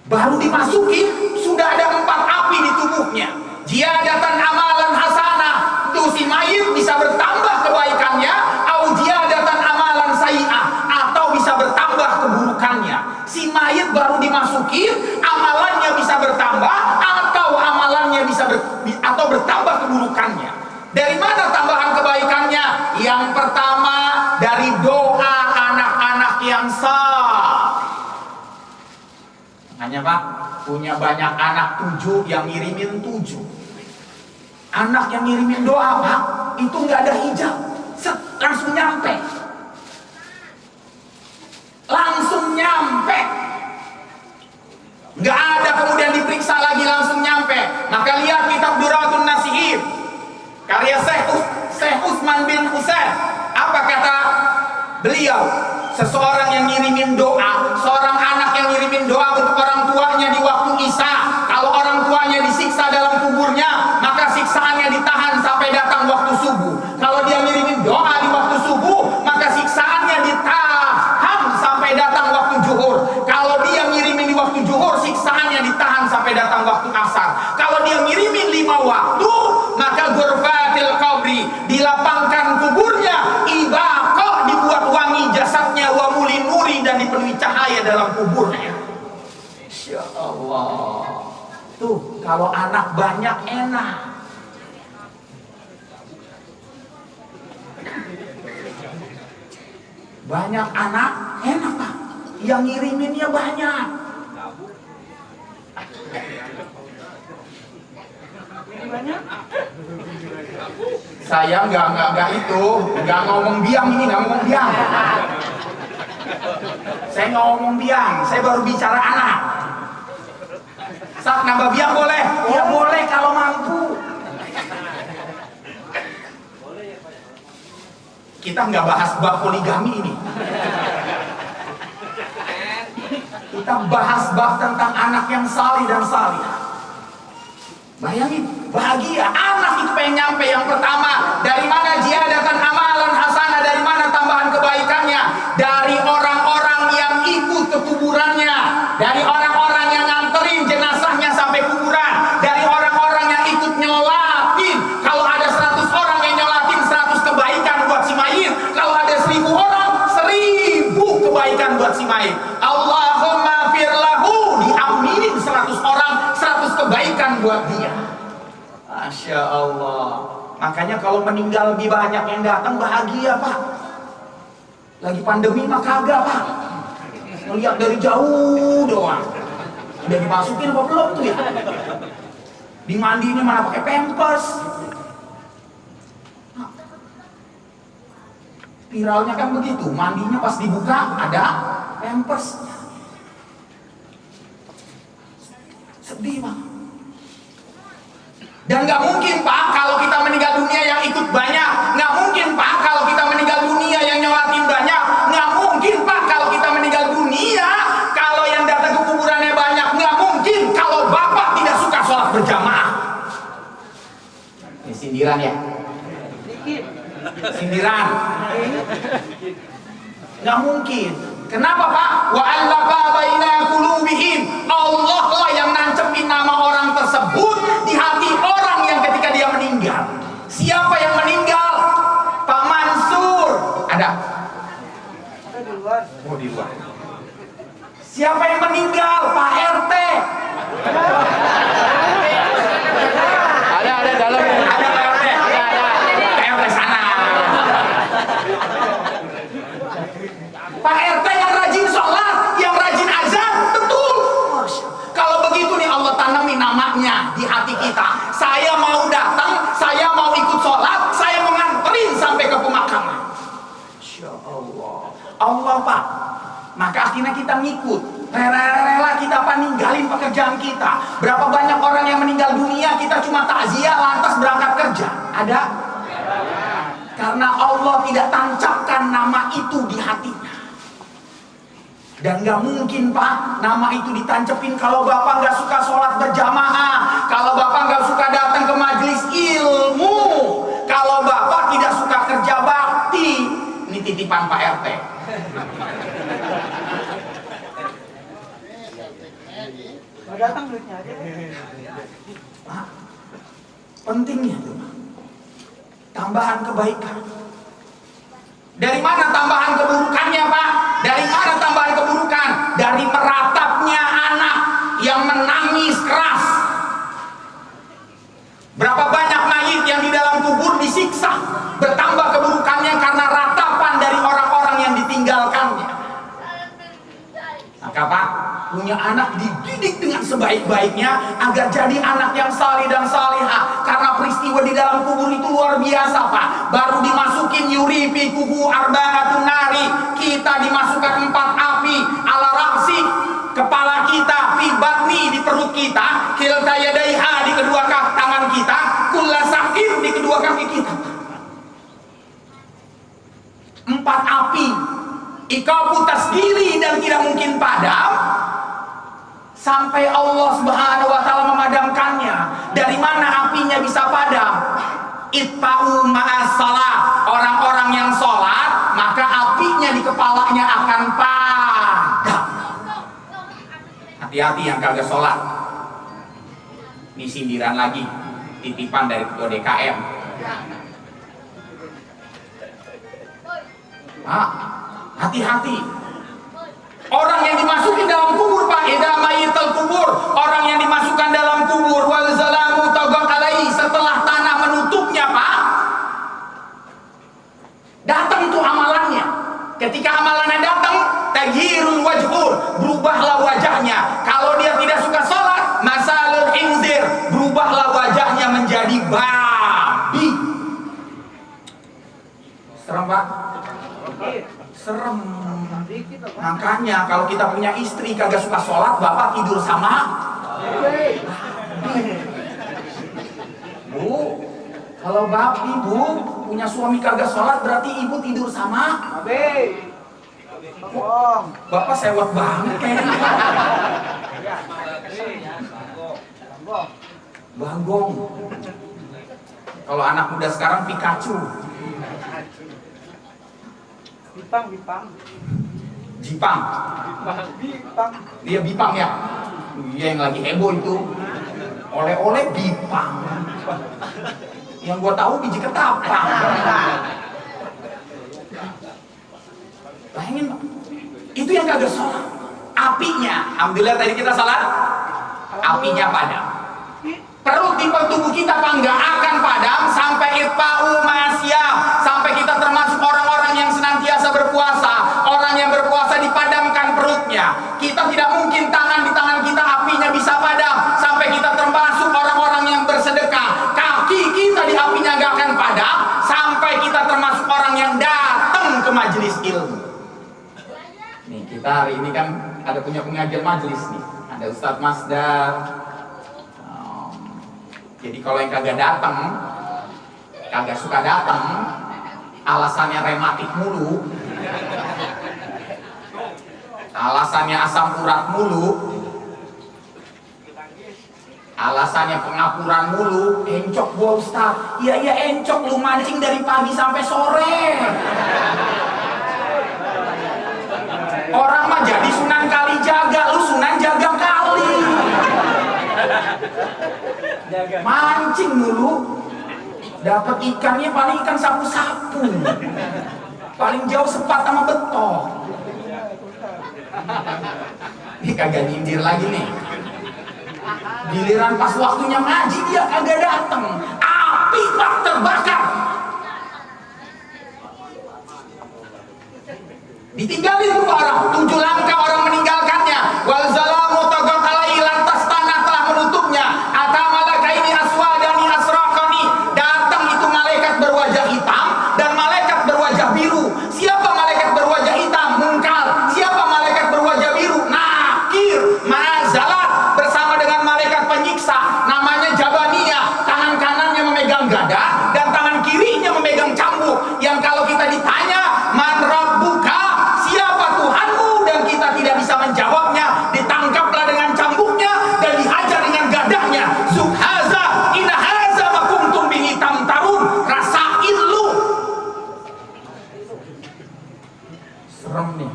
Baru dimasukin sudah ada 4 api di tubuhnya. Ziyadatan amalan hasanah, itu si mayit bisa bertambah kebaikannya, au ziyadatan amalan sayyi'ah, atau bisa bertambah keburukannya. Si mayit baru dimasukin, amalannya bisa bertambah atau amalannya atau bertambah keburukannya. Dari mana tambahan kebaikannya? Yang pertama dari doa anak-anak yang sah. Makanya Pak, punya banyak anak 7 yang ngirimin 7. Anak yang ngirimin doa Pak, itu nggak ada hijab, langsung nyampe. Langsung nyampe. Nggak ada kemudian diperiksa lagi, langsung nyampe. Maka lihat kitab Duratun Nasihin, karya Syekh Utsman bin Husain. Apa kata beliau? Seseorang yang ngirimin doa, seorang anak yang ngirimin doa untuk orang tuanya di waktu Isya, kalau orang tuanya disiksa dalam kuburnya, maka siksaannya ditahan sampai datang waktu subuh. Kalau dia ngirimin doa di waktu subuh, maka siksaannya ditahan sampai datang waktu zuhur. Kalau dia ngirimin di waktu zuhur, siksaannya ditahan sampai datang waktu asar. Kalau dia ngirimin 5 waktu, maka ghurfatil qabri, dilapangkan kuburnya, ibaqah, dibuat wangi jasadnya, wa mulinuri, dan dipenuhi cahaya dalam kuburnya. Insya Allah. Tuh, kalau anak banyak enak. Banyak anak enak Pak, yang ngiriminnya banyak. Saya nggak ngomong biang ini, nggak ngomong biang. Saya nggak ngomong biang, saya baru bicara anak. Saat nambah biang boleh? Ya boleh kalau mampu. Kita nggak bahas bab poligami ini. Kita bahas bab tentang anak yang salih dan salihah. Bayangin, bahagia anak itu pengen nyampe. Yang pertama, dari mana ziyadatan amalan hasanah, dari mana tambahan kebaikannya? Dari orang-orang yang ikut ke kuburannya, dari orang-orang yang nganterin jenazahnya sampai kuburan, dari orang-orang yang ikut nyolatin. Kalau ada 100 orang yang nyolatin, 100 kebaikan buat si mayit. Kalau ada 1000 orang, 1000 kebaikan buat si mayit. Allahumma firlahu, diaminin 100 orang, 100 kebaikan buat dia. Masya Allah. Makanya kalau meninggal lebih banyak yang datang, bahagia Pak. Lagi pandemi mah kagak Pak, ngeliat dari jauh doang. Udah dimasukin apa belum tuh ya? Dimandiinnya mana pakai pampers. Viralnya kan begitu, mandinya pas dibuka ada pampers. Sedih Pak. Dan nggak mungkin Pak kalau kita meninggal dunia yang ikut banyak, nggak mungkin Pak kalau kita meninggal dunia yang nyolatin banyak, nggak mungkin Pak kalau kita meninggal dunia kalau yang datang ke kuburannya banyak, nggak mungkin kalau Bapak tidak suka sholat berjamaah. Ini sindiran ya? Sindiran. Nggak mungkin. Kenapa Pak? Wa allafa baina qulubihim. Allah lah yang nancepin nama orang tersebut di hati orang yang ketika dia meninggal. Siapa yang meninggal? Pak Mansur. Ada? Ada di luar. Oh, di luar. Siapa yang meninggal? Pak RT. Ada dalam. Ada Pak RT. Pak RT sana. Pak RT yang rajin sholat, yang rajin azan, betul. Kalau begitu nih Allah tanami namanya di hati kita. Saya mau datang, saya mau ikut sholat, saya mau nganterin sampai ke pemakaman. Insya Allah. Allah Pak. Maka akhirnya kita ngikut. Rela-rela kita apa ninggalin pekerjaan kita. Berapa banyak orang yang meninggal dunia, kita cuma takziah lantas berangkat kerja. Ada? Karena Allah tidak tancapkan nama itu di hatinya. Dan gak mungkin Pak nama itu ditancepin kalau Bapak gak suka sholat berjamaah, kalau Bapak gak suka datang ke majelis ilmu, kalau Bapak tidak suka kerja bakti. Ini titipan Pak RT. Datang duitnya aja. Pentingnya itu tambahan kebaikan. Dari mana tambahan keburukannya, Pak? Dari mana tambahan keburukan? Dari meratapnya anak yang menangis keras. Berapa banyak mayit yang di dalam kubur disiksa, bertambah keburukannya karena ratapan dari orang-orang yang ditinggalkannya. Maka Pak, punya anak dididik dengan sebaik-baiknya agar jadi anak yang saleh dan salihah. Karena peristiwa di dalam kubur itu luar biasa, Pak. Baru dimasukin yurifi kubu arba'atun nari, kita dimasukkan 4 api ala raksi, kepala kita, fi batni, di perut kita, kilta yadaiha, di kedua tangan kita, kulla sakin, di kedua kaki kita. 4 api ikau tasdiri dan tidak mungkin padam sampai Allah Subhanahu wa taala memadamkannya. Dari mana apinya bisa padam? Itfa'u ma'as salat. Orang-orang yang sholat, maka apinya di kepalanya akan padam. Hati-hati yang kagak sholat. Ini sindiran lagi, titipan dari ketua DKM. Hati-hati. Orang yang dimasukin dalam kubur, Pak, idza mayital kubur, orang yang dimasukkan dalam kubur wal zalamu tagat alaihi, setelah tanah menutupnya, Pak, datang itu amalannya. Ketika amalannya datang, taghirul wajhur, berubahlah wajahnya. Kalau dia tidak suka sholat, masalul inzir, berubahlah wajahnya menjadi babi. Serem, Pak? Serem. Makanya kalau kita punya istri kagak suka sholat, bapak tidur sama Bu. Kalau babi, Bu, punya suami kagak sholat, berarti ibu tidur sama bapak sewot banget kayaknya. Bagong. Kalau anak muda sekarang Pikachu. Jipang. Dia Bipang ya. Iya, yang lagi heboh itu. Oleh-oleh Bipang. Yang gua tahu biji ketapang. Bayangin, itu yang kagak sholat. Apinya, alhamdulillah tadi kita sholat, apinya padam. Perut di tubuh kita nggak akan padam sampai itfa'u ma'asyam, sampai kita termasuk orang-orang yang senantiasa berpuasa. Orang yang berpuasa dipadamkan perutnya. Kita tidak mungkin tangan di tangan kita apinya bisa padam sampai kita termasuk orang-orang yang bersedekah. Kaki kita di apinya nggak akan padam sampai kita termasuk orang yang datang ke majelis ilmu. Nih, kita hari ini kan ada punya pengajian majelis nih. Ada Ustadz Masdar. Jadi kalau yang kagak datang, kagak suka datang, alasannya rematik mulu, alasannya asam urat mulu, alasannya pengapuran mulu, encok gua Ustaz. Iya encok, lu mancing dari pagi sampai sore. Orang mah jadi Sunan Kalijaga, lu Sunan Jaga Kali. Mancing mulu, dapat ikannya paling ikan sapu-sapu, paling jauh sepat sama betok. Ini kagak nyindir lagi nih. Giliran pas waktunya ngaji dia kagak datang, api tak terbakar. Ditinggalin tuh orang, 7 langkah orang meninggalkannya. Wal zalamu tagat alaihi, lantas tanah telah menutupnya. Atamalaka ini aswadani asraqani, datang itu malaikat berwajah hitam dan malaikat berwajah biru. Siapa malaikat berwajah hitam? Munkar. Siapa malaikat berwajah biru? Nakir. Mazalat, bersama dengan malaikat penyiksa namanya Jabaniyah. Tangan kanannya memegang gada dan tangan kirinya memegang cambuk. Yang kalau kita ditanya man rabbuka, siapa Tuhanmu, dan kita tidak bisa menjawabnya, ditangkaplah dengan cambuknya dan dihajar dengan gadahnya. Subhaza inahaza makuntum bihi tamtarun, rasain lu. Serem nih.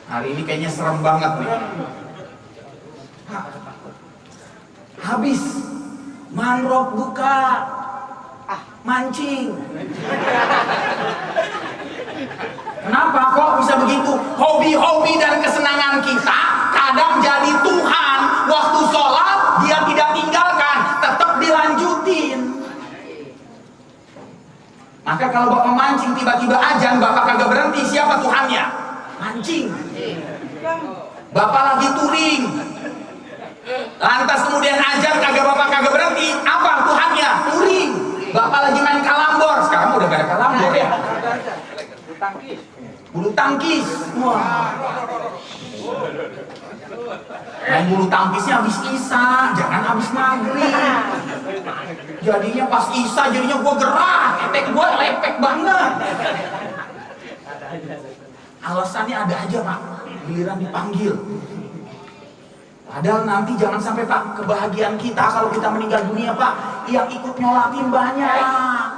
Hari ini kayaknya serem banget nih. Habis mangrove buka mancing. Kenapa kok bisa begitu? Hobi-hobi dan kesenangan kita kadang jadi Tuhan. Waktu sholat dia tidak tinggalkan, tetap dilanjutin. Maka kalau bapak mancing tiba-tiba azan, bapak kagak berhenti, siapa Tuhannya? Mancing. Bapak lagi touring, lantas kemudian azan bapak kagak berhenti, apa Tuhannya? Touring. Bapak lagi main kalambor, sekarang udah gak ada kalambor ya. Bulu tangkis. Wah. Main bulu tangkisnya habis isya, jangan habis maghrib. Jadinya pas isya jadinya gua gerah, ketek gua lepek banget. Alasannya ada aja pak, giliran dipanggil. Padahal nanti jangan sampai pak, kebahagiaan kita kalau kita meninggal dunia pak, yang ikut nyolatin banyak.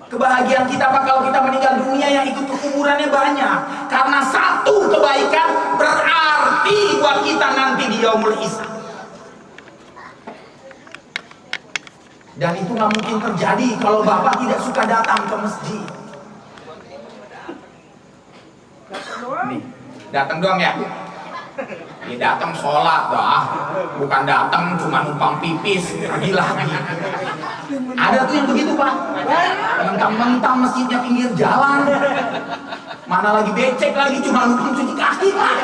Kebahagiaan kita pak kalau kita meninggal dunia yang ikut kuburannya banyak. Karena satu kebaikan berarti buat kita nanti di yaumul hisab. Dan itu nggak mungkin terjadi kalau bapak tidak suka datang ke masjid. Nih, datang doang ya. Ini datang sholat dah, bukan datang cuma numpang pipis pergi lagi. Ada tuh yang begitu pak, mentang-mentang masjidnya pinggir jalan, mana lagi becek lagi cuma numpang cuci kaki pak.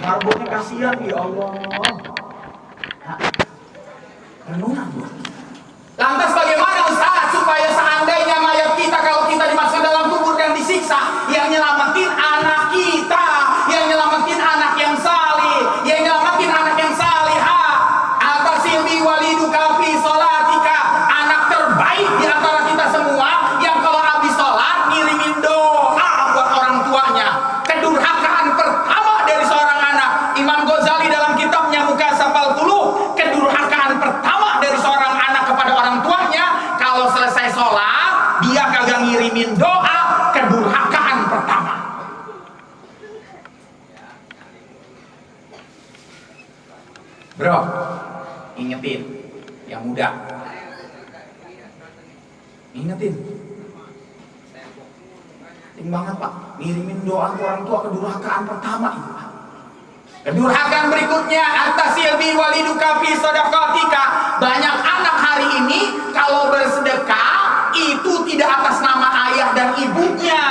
Marbotnya kasihan ya Allah. Renungan tuh. Lantas bagaimana Ustaz supaya seandainya mayat kita kalau kita dimasukkan dalam kubur dan disiksa, yang nyelamatin anak kita, yang nyelamatin anak yang salih, yang nyelamatin anak yang salihah. Atasilbi waliduka fi sholatika, anak terbaik di antara kita semua yang kalau habis sholat ngirimin doa buat orang tuanya. Kedurhakaan pertama dari seorang anak, Imam Ghazali dalam kitabnya Mukasafal Qulub, kedurhakaan pertama dari seorang anak kepada orang tuanya kalau selesai sholat dia kagak ngirimin doa, kedurhakaan pertama. Bro, ingetin yang muda, ingetin penting banget pak, ngirimin doa ke orang tua, kedurhakaan pertama itu pak. Kedurhakaan berikutnya, atasilbi waliduka fi shadaqatika. Banyak anak hari ini kalau bersedekah itu tidak atas nama ayah dan ibunya.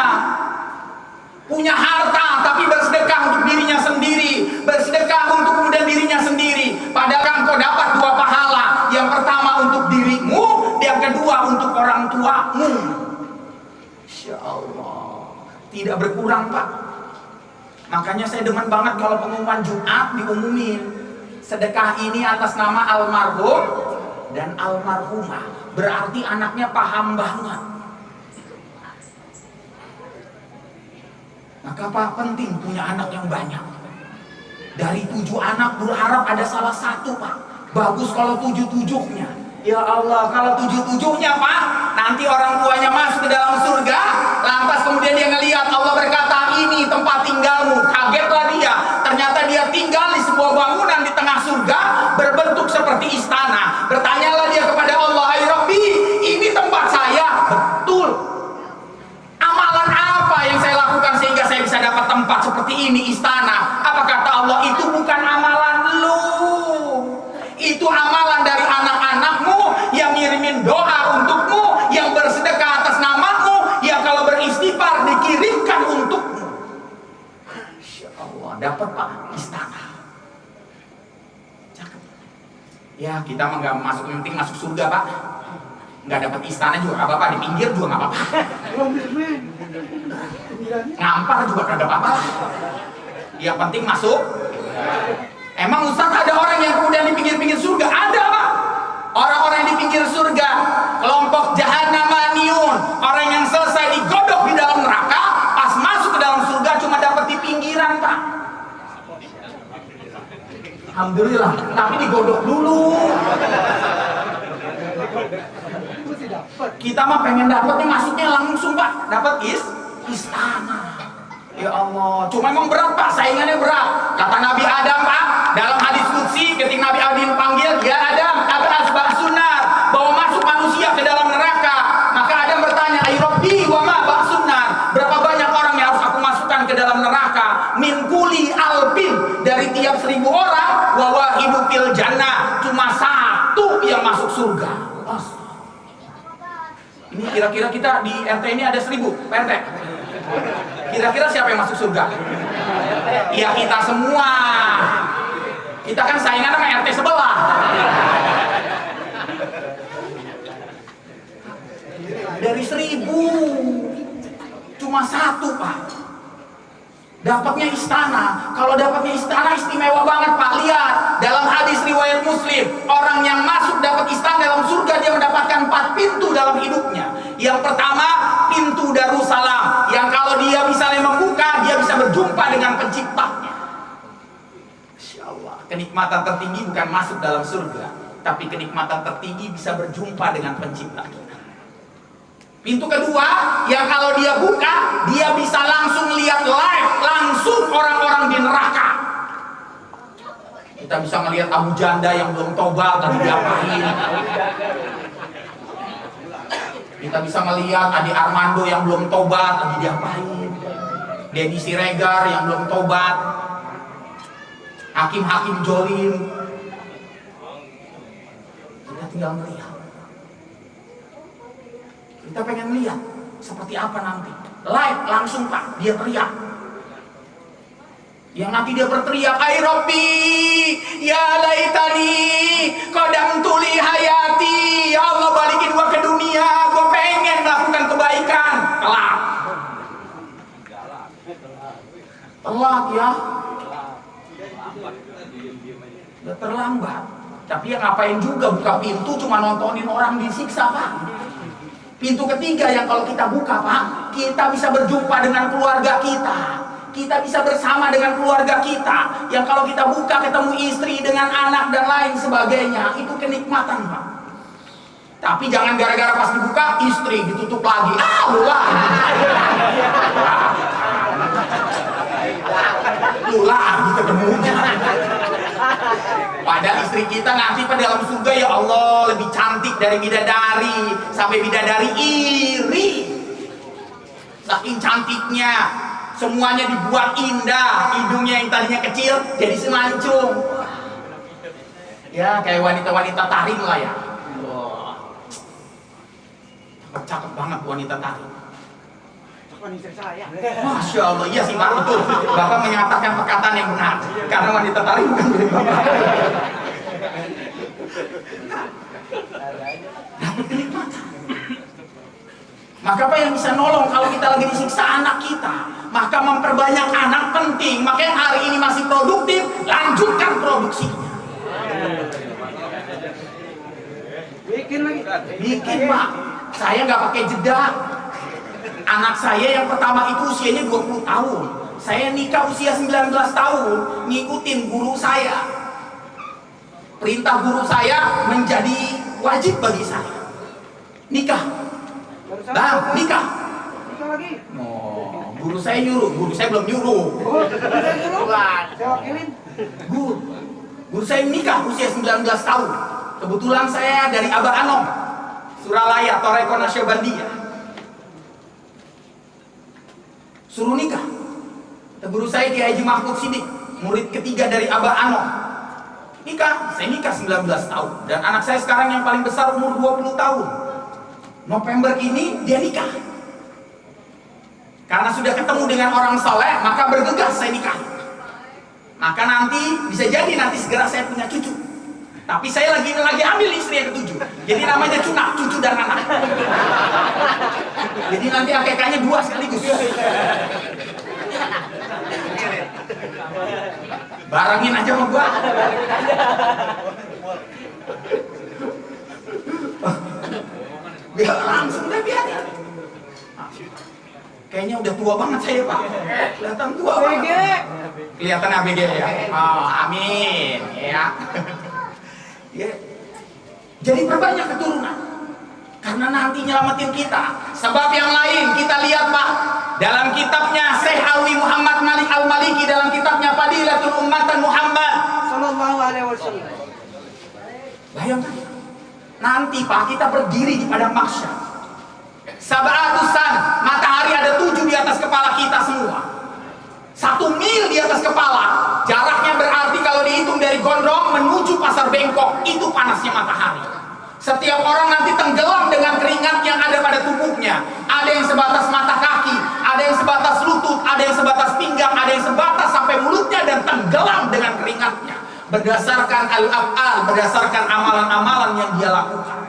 Punya harta tapi bersedekah untuk dirinya sendiri, bersedekah untuk kemudian dirinya sendiri. Padahal engkau dapat dua pahala. Yang pertama untuk dirimu, yang kedua untuk orang tuamu. Insya Allah tidak berkurang pak. Makanya saya demen banget kalau pengumuman Jumat diumumin sedekah ini atas nama almarhum dan almarhumah. Berarti anaknya paham banget. Maka pak penting punya anak yang banyak. Dari 7 anak berharap ada salah satu pak. Bagus kalau 7-7-nya. Ya Allah, kalau 7-7-nya pak, nanti orang tuanya masuk ke dalam surga. Lantas kemudian dia ngelihat Allah berkata, ini tempat tinggalmu. Kagetlah dia. Ternyata dia tinggal di sebuah bangunan di tengah surga berbentuk seperti istana. Bertanyalah dia kepada Allah, "Hai Rabbi, ini tempat saya." Betul. Amalan apa yang saya lakukan sehingga saya bisa dapat tempat seperti ini, istana? Apa kata Allah? Itu bukan amalan lu. Itu amalan dari anak-anakmu yang ngirimin doa untukmu, yang bersedekah atas namamu, yang kalau beristighfar dikirimkan untukmu. Masya Allah, dapat pak istana. Cakep. Ya kita mah nggak masuk, yang penting masuk surga pak. Nggak dapat istana juga nggak apa-apa, di pinggir juga nggak apa-apa. Ngampar juga nggak apa-apa. Yang penting masuk. Emang Ustaz ada orang yang kemudian di pinggir-pinggir surga? Ada pak. Orang-orang yang di pinggir surga, kelompok Jahannamaniun, orang yang selesai digodok di dalam neraka, pas masuk ke dalam surga cuma dapat di pinggiran pak. Alhamdulillah, tapi digodok dulu. Kita mah pengen dapatnya masuknya langsung pak, dapat istana. Ya Allah, cuma memang berat Pak, saingannya berat. Kata Nabi Adam Pak, dalam hadis qudsi ketika Nabi Adam panggil, ya Adam, apa asbab sunnah, bahwa masuk manusia ke dalam neraka. Maka Adam bertanya, ay Rabbi wa ma ba'sunnah, berapa banyak orang yang harus aku masukkan ke dalam neraka? Min kuli alfin, dari tiap 1000 orang, wa wahidu fil jannah, cuma satu yang masuk surga. Ini kira-kira kita di RT ini ada 1000, Pak RT. Kira-kira siapa yang masuk surga? Ya kita semua. Kita kan saingan sama RT sebelah. Dari 1000 cuma satu Pak dapatnya istana. Kalau dapatnya istana istimewa banget Pak. Lihat dalam hadis riwayat Muslim, orang yang masuk dapat istana dalam surga, dia mendapatkan 4 pintu dalam hidupnya. Yang pertama, pintu Darussalam, yang kalau dia misalnya membuka, dia bisa berjumpa dengan penciptanya. Masya Allah, kenikmatan tertinggi bukan masuk dalam surga, tapi kenikmatan tertinggi bisa berjumpa dengan pencipta kita. Pintu kedua, yang kalau dia buka, dia bisa langsung lihat live, langsung orang-orang di neraka. Kita bisa melihat Abu Janda yang belum tobat tadi diapain. Kita bisa melihat Adi Armando yang belum tobat lagi diapain. Deddy Siregar yang belum tobat. Hakim-hakim jolim. Kita tinggal melihat. Kita pengen lihat seperti apa nanti. Live langsung Pak, dia teriak. Yang nanti dia berteriak, ay Rabbi, ya laitani qadamtu li hayati. Ya Allah, balikin gua ke dunia, gua pengen melakukan kebaikan. Telat. Telat ya. Udah terlambat. Tapi yang ngapain juga buka pintu cuma nontonin orang disiksa Pak. Pintu ketiga yang kalau kita buka Pak, kita bisa berjumpa dengan keluarga kita. Kita bisa bersama dengan keluarga kita. Yang kalau kita buka ketemu istri dengan anak dan lain sebagainya. Itu kenikmatan Pak. Tapi jangan gara-gara pas dibuka istri ditutup lagi. Lu lagi ketemunya. Padahal istri kita nanti pada dalam surga, ya Allah, lebih cantik dari bidadari. Sampai bidadari iri. Saking cantiknya. Semuanya dibuat indah. Hidungnya yang tadinya kecil jadi semancung. Ya kayak wanita-wanita taring lah ya. Cakep banget wanita taring. Masya Allah, iya sih Pak, betul. Bapak menyatakan perkataan yang benar. Karena wanita taring bukan milik Bapak. Dapat kenikmatan. Maka apa yang bisa nolong kalau kita lagi disiksa anak kita? Maka memperbanyak anak penting. Makanya hari ini masih produktif, lanjutkan produksinya. Bikin Pak. Saya nggak pakai jeda. Anak saya yang pertama itu usianya 20 tahun. Saya nikah usia 19 tahun, ngikutin guru saya. Perintah guru saya menjadi wajib bagi saya. Nikah. Bang, nikah. Oh, guru saya nyuruh, guru saya belum nyuruh. Guru saya nikah usia 19 tahun. Kebetulan saya dari Aba Anom, Suralaya, Toreko Nasyabandiyah. Suruh nikah. Guru saya Kiai Haji Mahmud Sidik, murid ketiga dari Aba Anom. Nikah, saya nikah 19 tahun. Dan anak saya sekarang yang paling besar umur 20 tahun. November ini dia nikah. Karena sudah ketemu dengan orang soleh, maka bergegas saya nikah. Maka nanti bisa jadi nanti segera saya punya cucu. Tapi saya lagi ambil istri yang ketujuh. Jadi namanya cunak, cucu dan anak. Jadi nanti akekanya 2 sekaligus. Barengin aja sama gua. Biar langsung deh biar. Kayaknya udah tua banget saya Pak. Kelihatan tua banget. Kelihatan ABG ya. Oh, amin ya. Ya. Jadi perbanyak keturunan. Karena nanti nyelamatin kita. Sebab yang lain kita lihat Pak. dalam kitabnya Syekh Alwi Muhammad Malik Al-Maliki dalam kitabnya Fadilatul Ummatan Muhammad Sallallahu alaihi wasallam. Bayangkan nanti Pak kita berdiri di padang mahsyar. Sab'atusan, matahari ada 7 di atas kepala kita semua. 1 mil di atas kepala. Jaraknya berarti kalau dihitung dari Gondrong menuju Pasar Bengkok, itu panasnya matahari. Setiap orang nanti tenggelam dengan keringat yang ada pada tubuhnya. Ada yang sebatas mata kaki, ada yang sebatas lutut, ada yang sebatas pinggang, ada yang sebatas sampai mulutnya dan tenggelam dengan keringatnya. Berdasarkan al-af'al, berdasarkan amalan-amalan yang dia lakukan.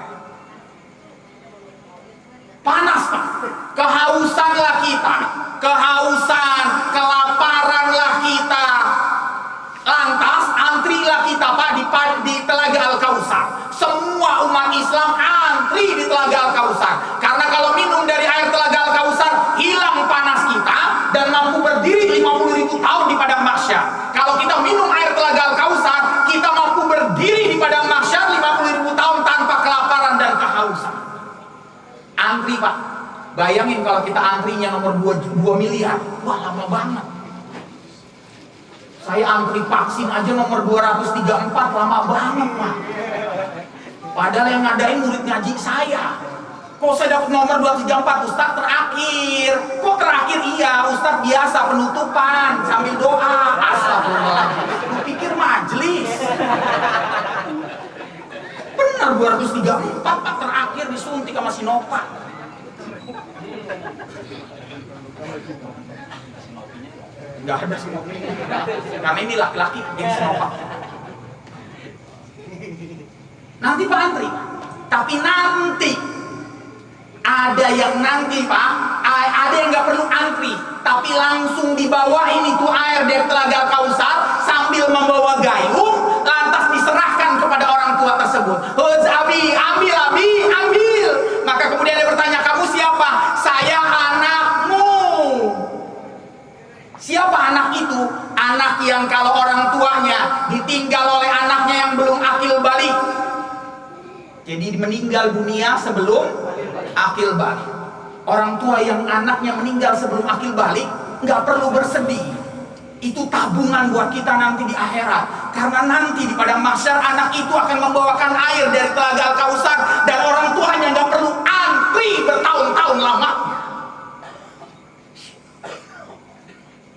Panas Pak, kehausanlah kita, kehausan, kelaparanlah kita. Lantas antrilah kita Pak di Telaga Al-Kausar. Semua umat Islam antri di Telaga Al-Kausar. Karena kalau minum dari air Telaga Al-Kausar, hilang panas kita dan mampu berdiri 50.000 tahun di padang mahsyar. Kalau kita minum air Telaga Al-Kausar, kita mampu berdiri di padang mahsyar 50.000 tahun tanpa kelaparan dan kehausan. Antri Pak, bayangin kalau kita antrinya nomor 2 miliar, wah lama banget. Saya antri vaksin aja nomor 234, lama banget Pak. Padahal yang ngadain murid ngaji saya. Kok saya dapat nomor 234, Ustaz terakhir. Kok terakhir? Iya, Ustaz biasa penutupan sambil doa. Astagfirullahaladzim, lu pikir majelis? Benar 234 Pak, terakhir disuntik sama Sinovac. Enggak ada Sinovac. Karena ini laki-laki yang Sinovac. Nanti Pak antri. Tapi nanti ada yang nanti Pak, ada yang nggak perlu antri, tapi langsung dibawain itu air dari Telaga Kausar sambil membawa gayung, lantas diserahkan kepada orang tua tersebut. Abi, ambil Abi, ambil. Maka kemudian dia bertanya, kamu siapa? Saya anakmu. Siapa anak itu? Anak yang kalau orang tuanya ditinggal oleh anaknya yang belum akil balik. Jadi meninggal dunia sebelum akil balik. Orang tua yang anaknya meninggal sebelum akil balik nggak perlu bersedih. Itu tabungan buat kita nanti di akhirat. Karena nanti di padang mahsyar anak itu akan membawakan air dari Telaga Al-Kausar dan orang tuanya nggak perlu antri bertahun-tahun lamanya.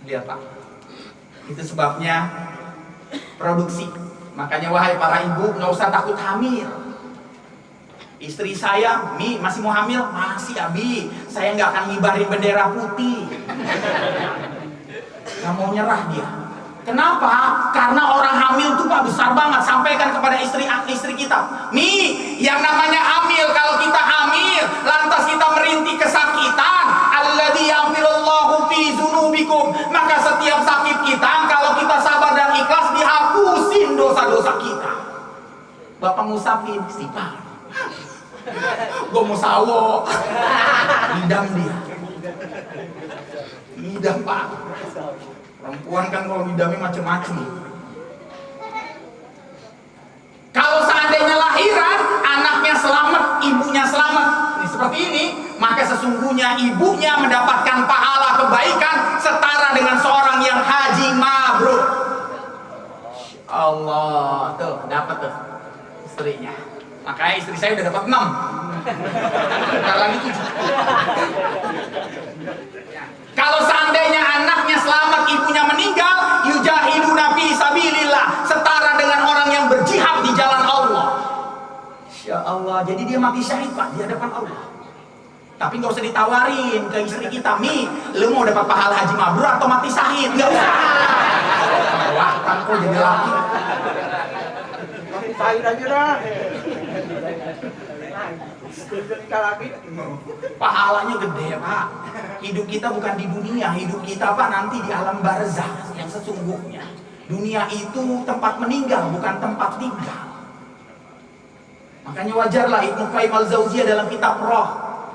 Lihat Pak, itu sebabnya produksi. Makanya wahai para ibu nggak usah takut hamil. Istri saya, Mi, masih mau hamil? Masih Abi, saya nggak akan ngibarin bendera putih. Nggak mau nyerah dia. Kenapa? Karena orang hamil tuh Pak besar banget. Sampaikan kepada istri kita, Mi, yang namanya hamil, kalau kita hamil lantas kita merintih kesakitan, alladzi yaghfirullahu fi dzunubikum, maka setiap sakit kita kalau kita sabar dan ikhlas dihapusin dosa-dosa kita. Bapak ngusapin istighfar. Gue mau sawo, idam dia, idam Pak. Perempuan kan kalau idamnya macem-macem. Kalau seandainya lahiran, anaknya selamat, ibunya selamat, seperti ini, maka sesungguhnya ibunya mendapatkan pahala kebaikan setara dengan seorang yang haji mabrur. Allah, tuh dapat tuh istrinya. Makanya istri saya udah dapat 6. Bentar lagi 7. Kalau seandainya anaknya selamat, ibunya meninggal, yujahiduna fi sabilillah, setara dengan orang yang berjihad di jalan Allah. Insya Allah, jadi dia mati syahid Pak di hadapan Allah. Tapi nggak usah ditawarin ke istri kita, Mi, lu mau dapat pahala haji mabrur atau mati syahid? Nggak usah. Wah, kan kok jadi laki. Mati syahid aja dah. Pahalanya gede Pak. Hidup kita bukan di dunia, hidup kita Pak nanti di alam barzakh yang sesungguhnya. Dunia itu tempat meninggal, bukan tempat tinggal. Makanya wajarlah Ibnu Qayyim al-Jauziyah dalam kitab Roh,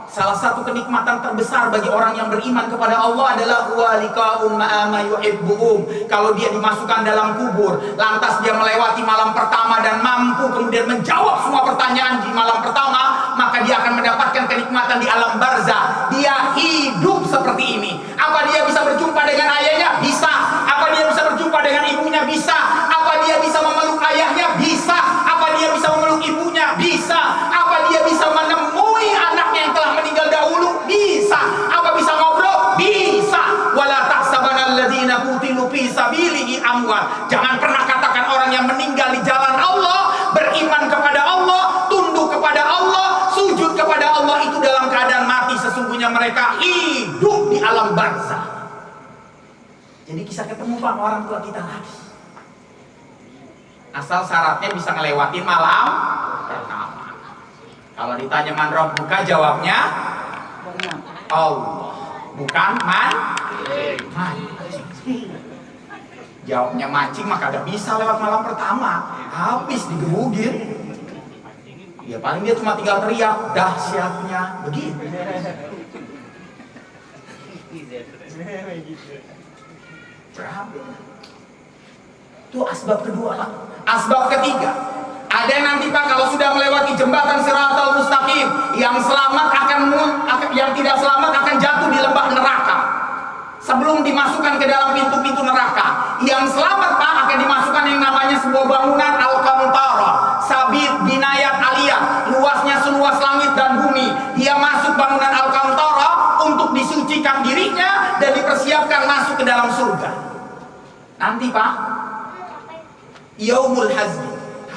salah satu kenikmatan terbesar bagi orang yang beriman kepada Allah adalah walikaun ma'ama yuhibbuhum. Kalau dia dimasukkan dalam kubur, lantas dia melewati malam pertama dan mampu kemudian menjawab semua pertanyaan di malam pertama, maka dia akan mendapatkan kenikmatan di alam barzakh. Dia hidup seperti seperti ini. Apa dia bisa berjumpa dengan ayahnya? Bisa. Apa dia bisa berjumpa dengan ibunya? Bisa. Apa dia bisa memeluk ayahnya? Bisa. Apa dia bisa memeluk ibunya? Bisa. Apa dia bisa menemui anaknya yang telah meninggal dahulu? Bisa. Apa bisa ngobrol? Bisa. Wala tahsabanal ladzina qutilu fi sabilihi amwat. Jangan pernah katakan orang yang meninggal di jalan Allah, beriman kepada Allah, tunduk kepada Allah, sujud kepada Allah itu dalam keadaan mati. Sesungguhnya mereka hidup di alam barzah. Jadi kisah ketemu sama orang tua kita lagi. Asal syaratnya bisa ngelewatin malam pertama. Kalau ditanya man rabbuka, jawabnya Allah, bukan mancing. Jawabnya mancing maka gak bisa lewat malam pertama, habis digebugin. Ya paling dia cuma tinggal teriak, dahsyatnya begitu. Berapa? Itu asbab kedua, Pak. Asbab ketiga, ada yang nanti Pak kalau sudah melewati jembatan Siratal Mustaqim, yang selamat yang tidak selamat akan jatuh di lembah neraka. Sebelum dimasukkan ke dalam pintu-pintu neraka, yang selamat Pak akan dimasukkan yang namanya sebuah bangunan Al-Qantara, sabit binayat aliyah, luasnya seluas langit dan bumi. Dia masuk bangunan Al-Qantara untuk disucikan dirinya dan dipersiapkan masuk ke dalam surga. Nanti Pak, Yaumul Hazmi,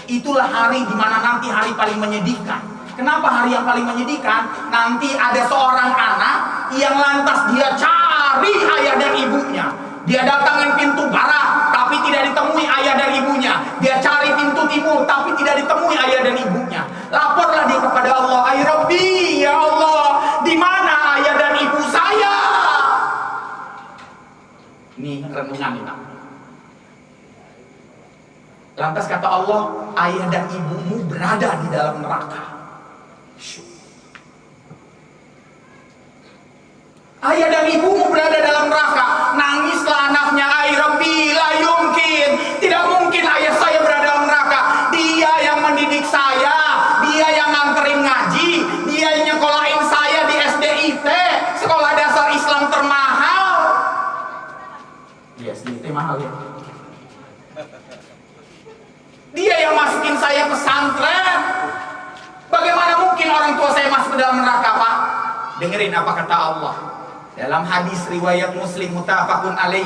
itulah hari dimana nanti hari paling menyedihkan. Kenapa hari yang paling menyedihkan? Nanti ada seorang anak yang lantas dia cari ayah dan ibunya. Dia datangin pintu barat, tapi tidak ditemui ayah dan ibunya. Dia cari pintu timur, tapi tidak ditemui ayah dan ibunya. Laporlah dia kepada Allah, "Ay Rabbi, ya Allah, di mana ayah dan ibu saya?" Ini renungan ini. Lantas kata Allah, ayah dan ibumu berada di dalam neraka. Ayah dan ibumu berada dalam neraka. Nangislah anaknya, "Ay Rabbi, la yumkin. Tidak mungkin ayah saya berada dalam neraka. Dia yang mendidik saya, dia yang nganterin ngaji, dia yang nyekolahin saya di SDIT, sekolah dasar Islam termahal." Ya, SDIT mahal ya. Dia yang masukin saya pesantren. Bagaimana mungkin orang tua saya masuk ke dalam neraka, Pak? Dengerin apa kata Allah dalam hadis riwayat Muslim muttafaqun alaih.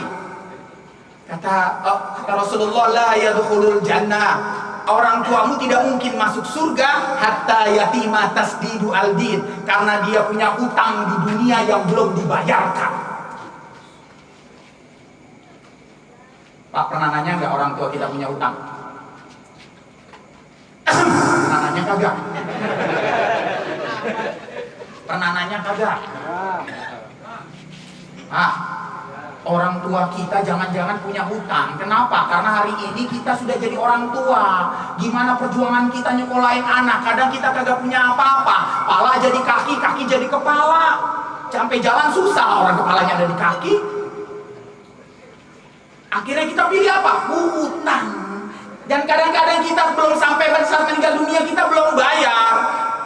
Kata Rasulullah, "La yadkhulul jannah." Orang tuamu tidak mungkin masuk surga hatta yatima tasdidu aldin, karena dia punya utang di dunia yang belum dibayarkan. Pak, pernah nanya nggak orang tua kita punya utang? Pernah nanya kagak? Pernah nanya kagak? Orang tua kita jangan-jangan punya hutang. Kenapa? Karena hari ini kita sudah jadi orang tua. Gimana perjuangan kita nyekolahin anak? Kadang kita kagak punya apa-apa. Kepala jadi kaki, kaki jadi kepala. Sampai jalan susah, orang kepalanya ada di kaki. Akhirnya kita pilih apa? Hutang. Dan kadang-kadang kita belum sampai saat meninggal dunia, kita belum bayar.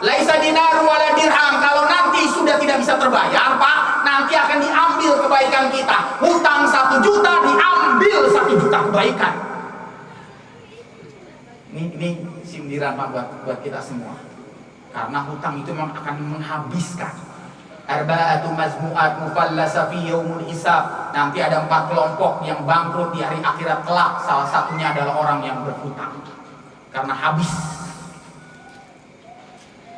Laisa dinar wala dirham. Kalau nanti sudah tidak bisa terbayar, Pak, nanti akan diambil kebaikan kita. Hutang 1 juta diambil 1 juta kebaikan. Ini sindiran Pak buat kita semua. Karena hutang itu memang akan menghabiskan. Arba'atu mazmu'at mufallasa fi yaumul hisab. Nanti ada 4 kelompok yang bangkrut di hari akhirat kelak. Salah satunya adalah orang yang berhutang. Karena habis.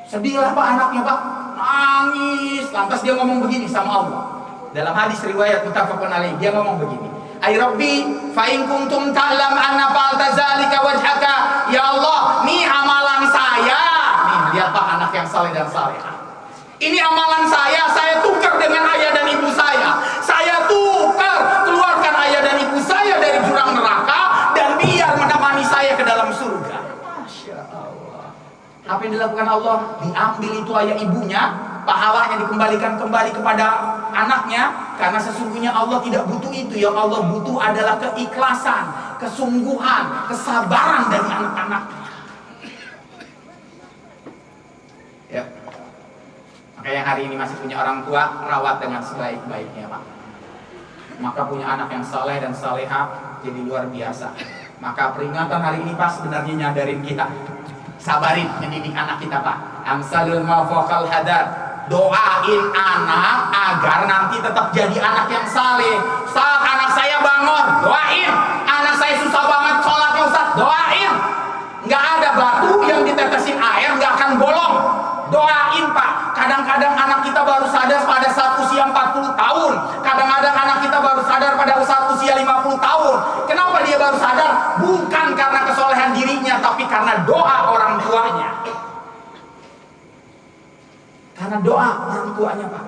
Sedihlah Pak anaknya, Pak. Nangis. Lantas dia ngomong begini sama Allah. Dalam hadis riwayat muttafaqun alaih, dia ngomong begini. "Ay Rabbi, fa in kuntum ta'lam anna fa'alta zalika wajhaka." Ya Allah, nih amalan saya. Nih, lihat Pak anak yang saleh dan salehah. Ini amalan saya tukar dengan ayah dan ibu saya. Saya tukar, keluarkan ayah dan ibu saya dari jurang neraka dan biar menemani saya ke dalam surga. Masya Allah. Apa yang dilakukan Allah? Diambil itu ayah ibunya, pahalanya dikembalikan kembali kepada anaknya, karena sesungguhnya Allah tidak butuh itu. Yang Allah butuh adalah keikhlasan, kesungguhan, kesabaran dari anak-anaknya. Ya. Maka yang hari ini masih punya orang tua, rawat dengan sebaik-baiknya Pak. Maka punya anak yang saleh dan salehah jadi luar biasa. Maka peringatan hari ini Pak sebenarnya nyadarin kita, sabarin mendidik anak kita Pak. Amsalul mafaqal hadar, doain anak agar nanti tetap jadi anak yang saleh. Saat anak saya bangun, doain. Anak saya susah banget sholatnya Ustaz, doain. Nggak ada batu yang ditetesin air nggak akan bolong. Doain Pak. Kadang-kadang anak kita baru sadar pada saat usia 40 tahun. Kadang-kadang anak kita baru sadar pada saat usia 50 tahun. Kenapa dia baru sadar? Bukan karena kesolehan dirinya, tapi karena doa orang tuanya. Karena doa orang tuanya Pak.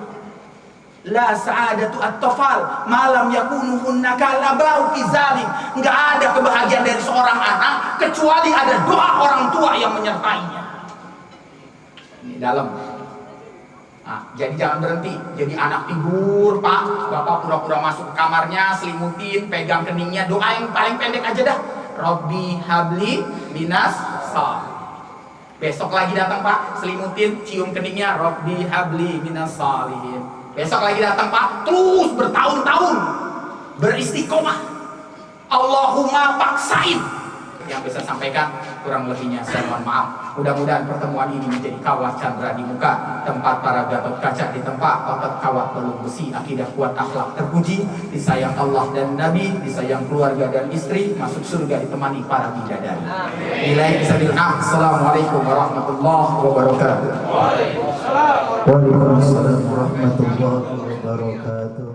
La sa'adatu at-tafal malam yakunuhunna kalabau fi zalim. Enggak ada kebahagiaan dari seorang anak kecuali ada doa orang tua yang menyertainya. Ini dalam. Nah, jadi jangan berhenti. Jadi anak tidur Pak, Bapak pura-pura masuk ke kamarnya, selimutin, pegang keningnya, doa yang paling pendek aja dah. Robbi habli minas salih. Besok lagi datang Pak, selimutin, cium keningnya, Robbi habli minas salihin. Besok lagi datang Pak, terus bertahun-tahun beristiqomah. Allahumma paksain. Yang bisa sampaikan kurang lebihnya saya mohon maaf. Mudah-mudahan pertemuan ini menjadi kawat candra di muka, tempat para Gatot Kaca di tempat, otot kawat peluk besi, akidah kuat, akhlak terpuji, disayang Allah dan Nabi, disayang keluarga dan istri, masuk surga ditemani para bidadari. Nilai bismillah. Assalamualaikum warahmatullahi wabarakatuh. Waalaikumsalam warahmatullahi wabarakatuh.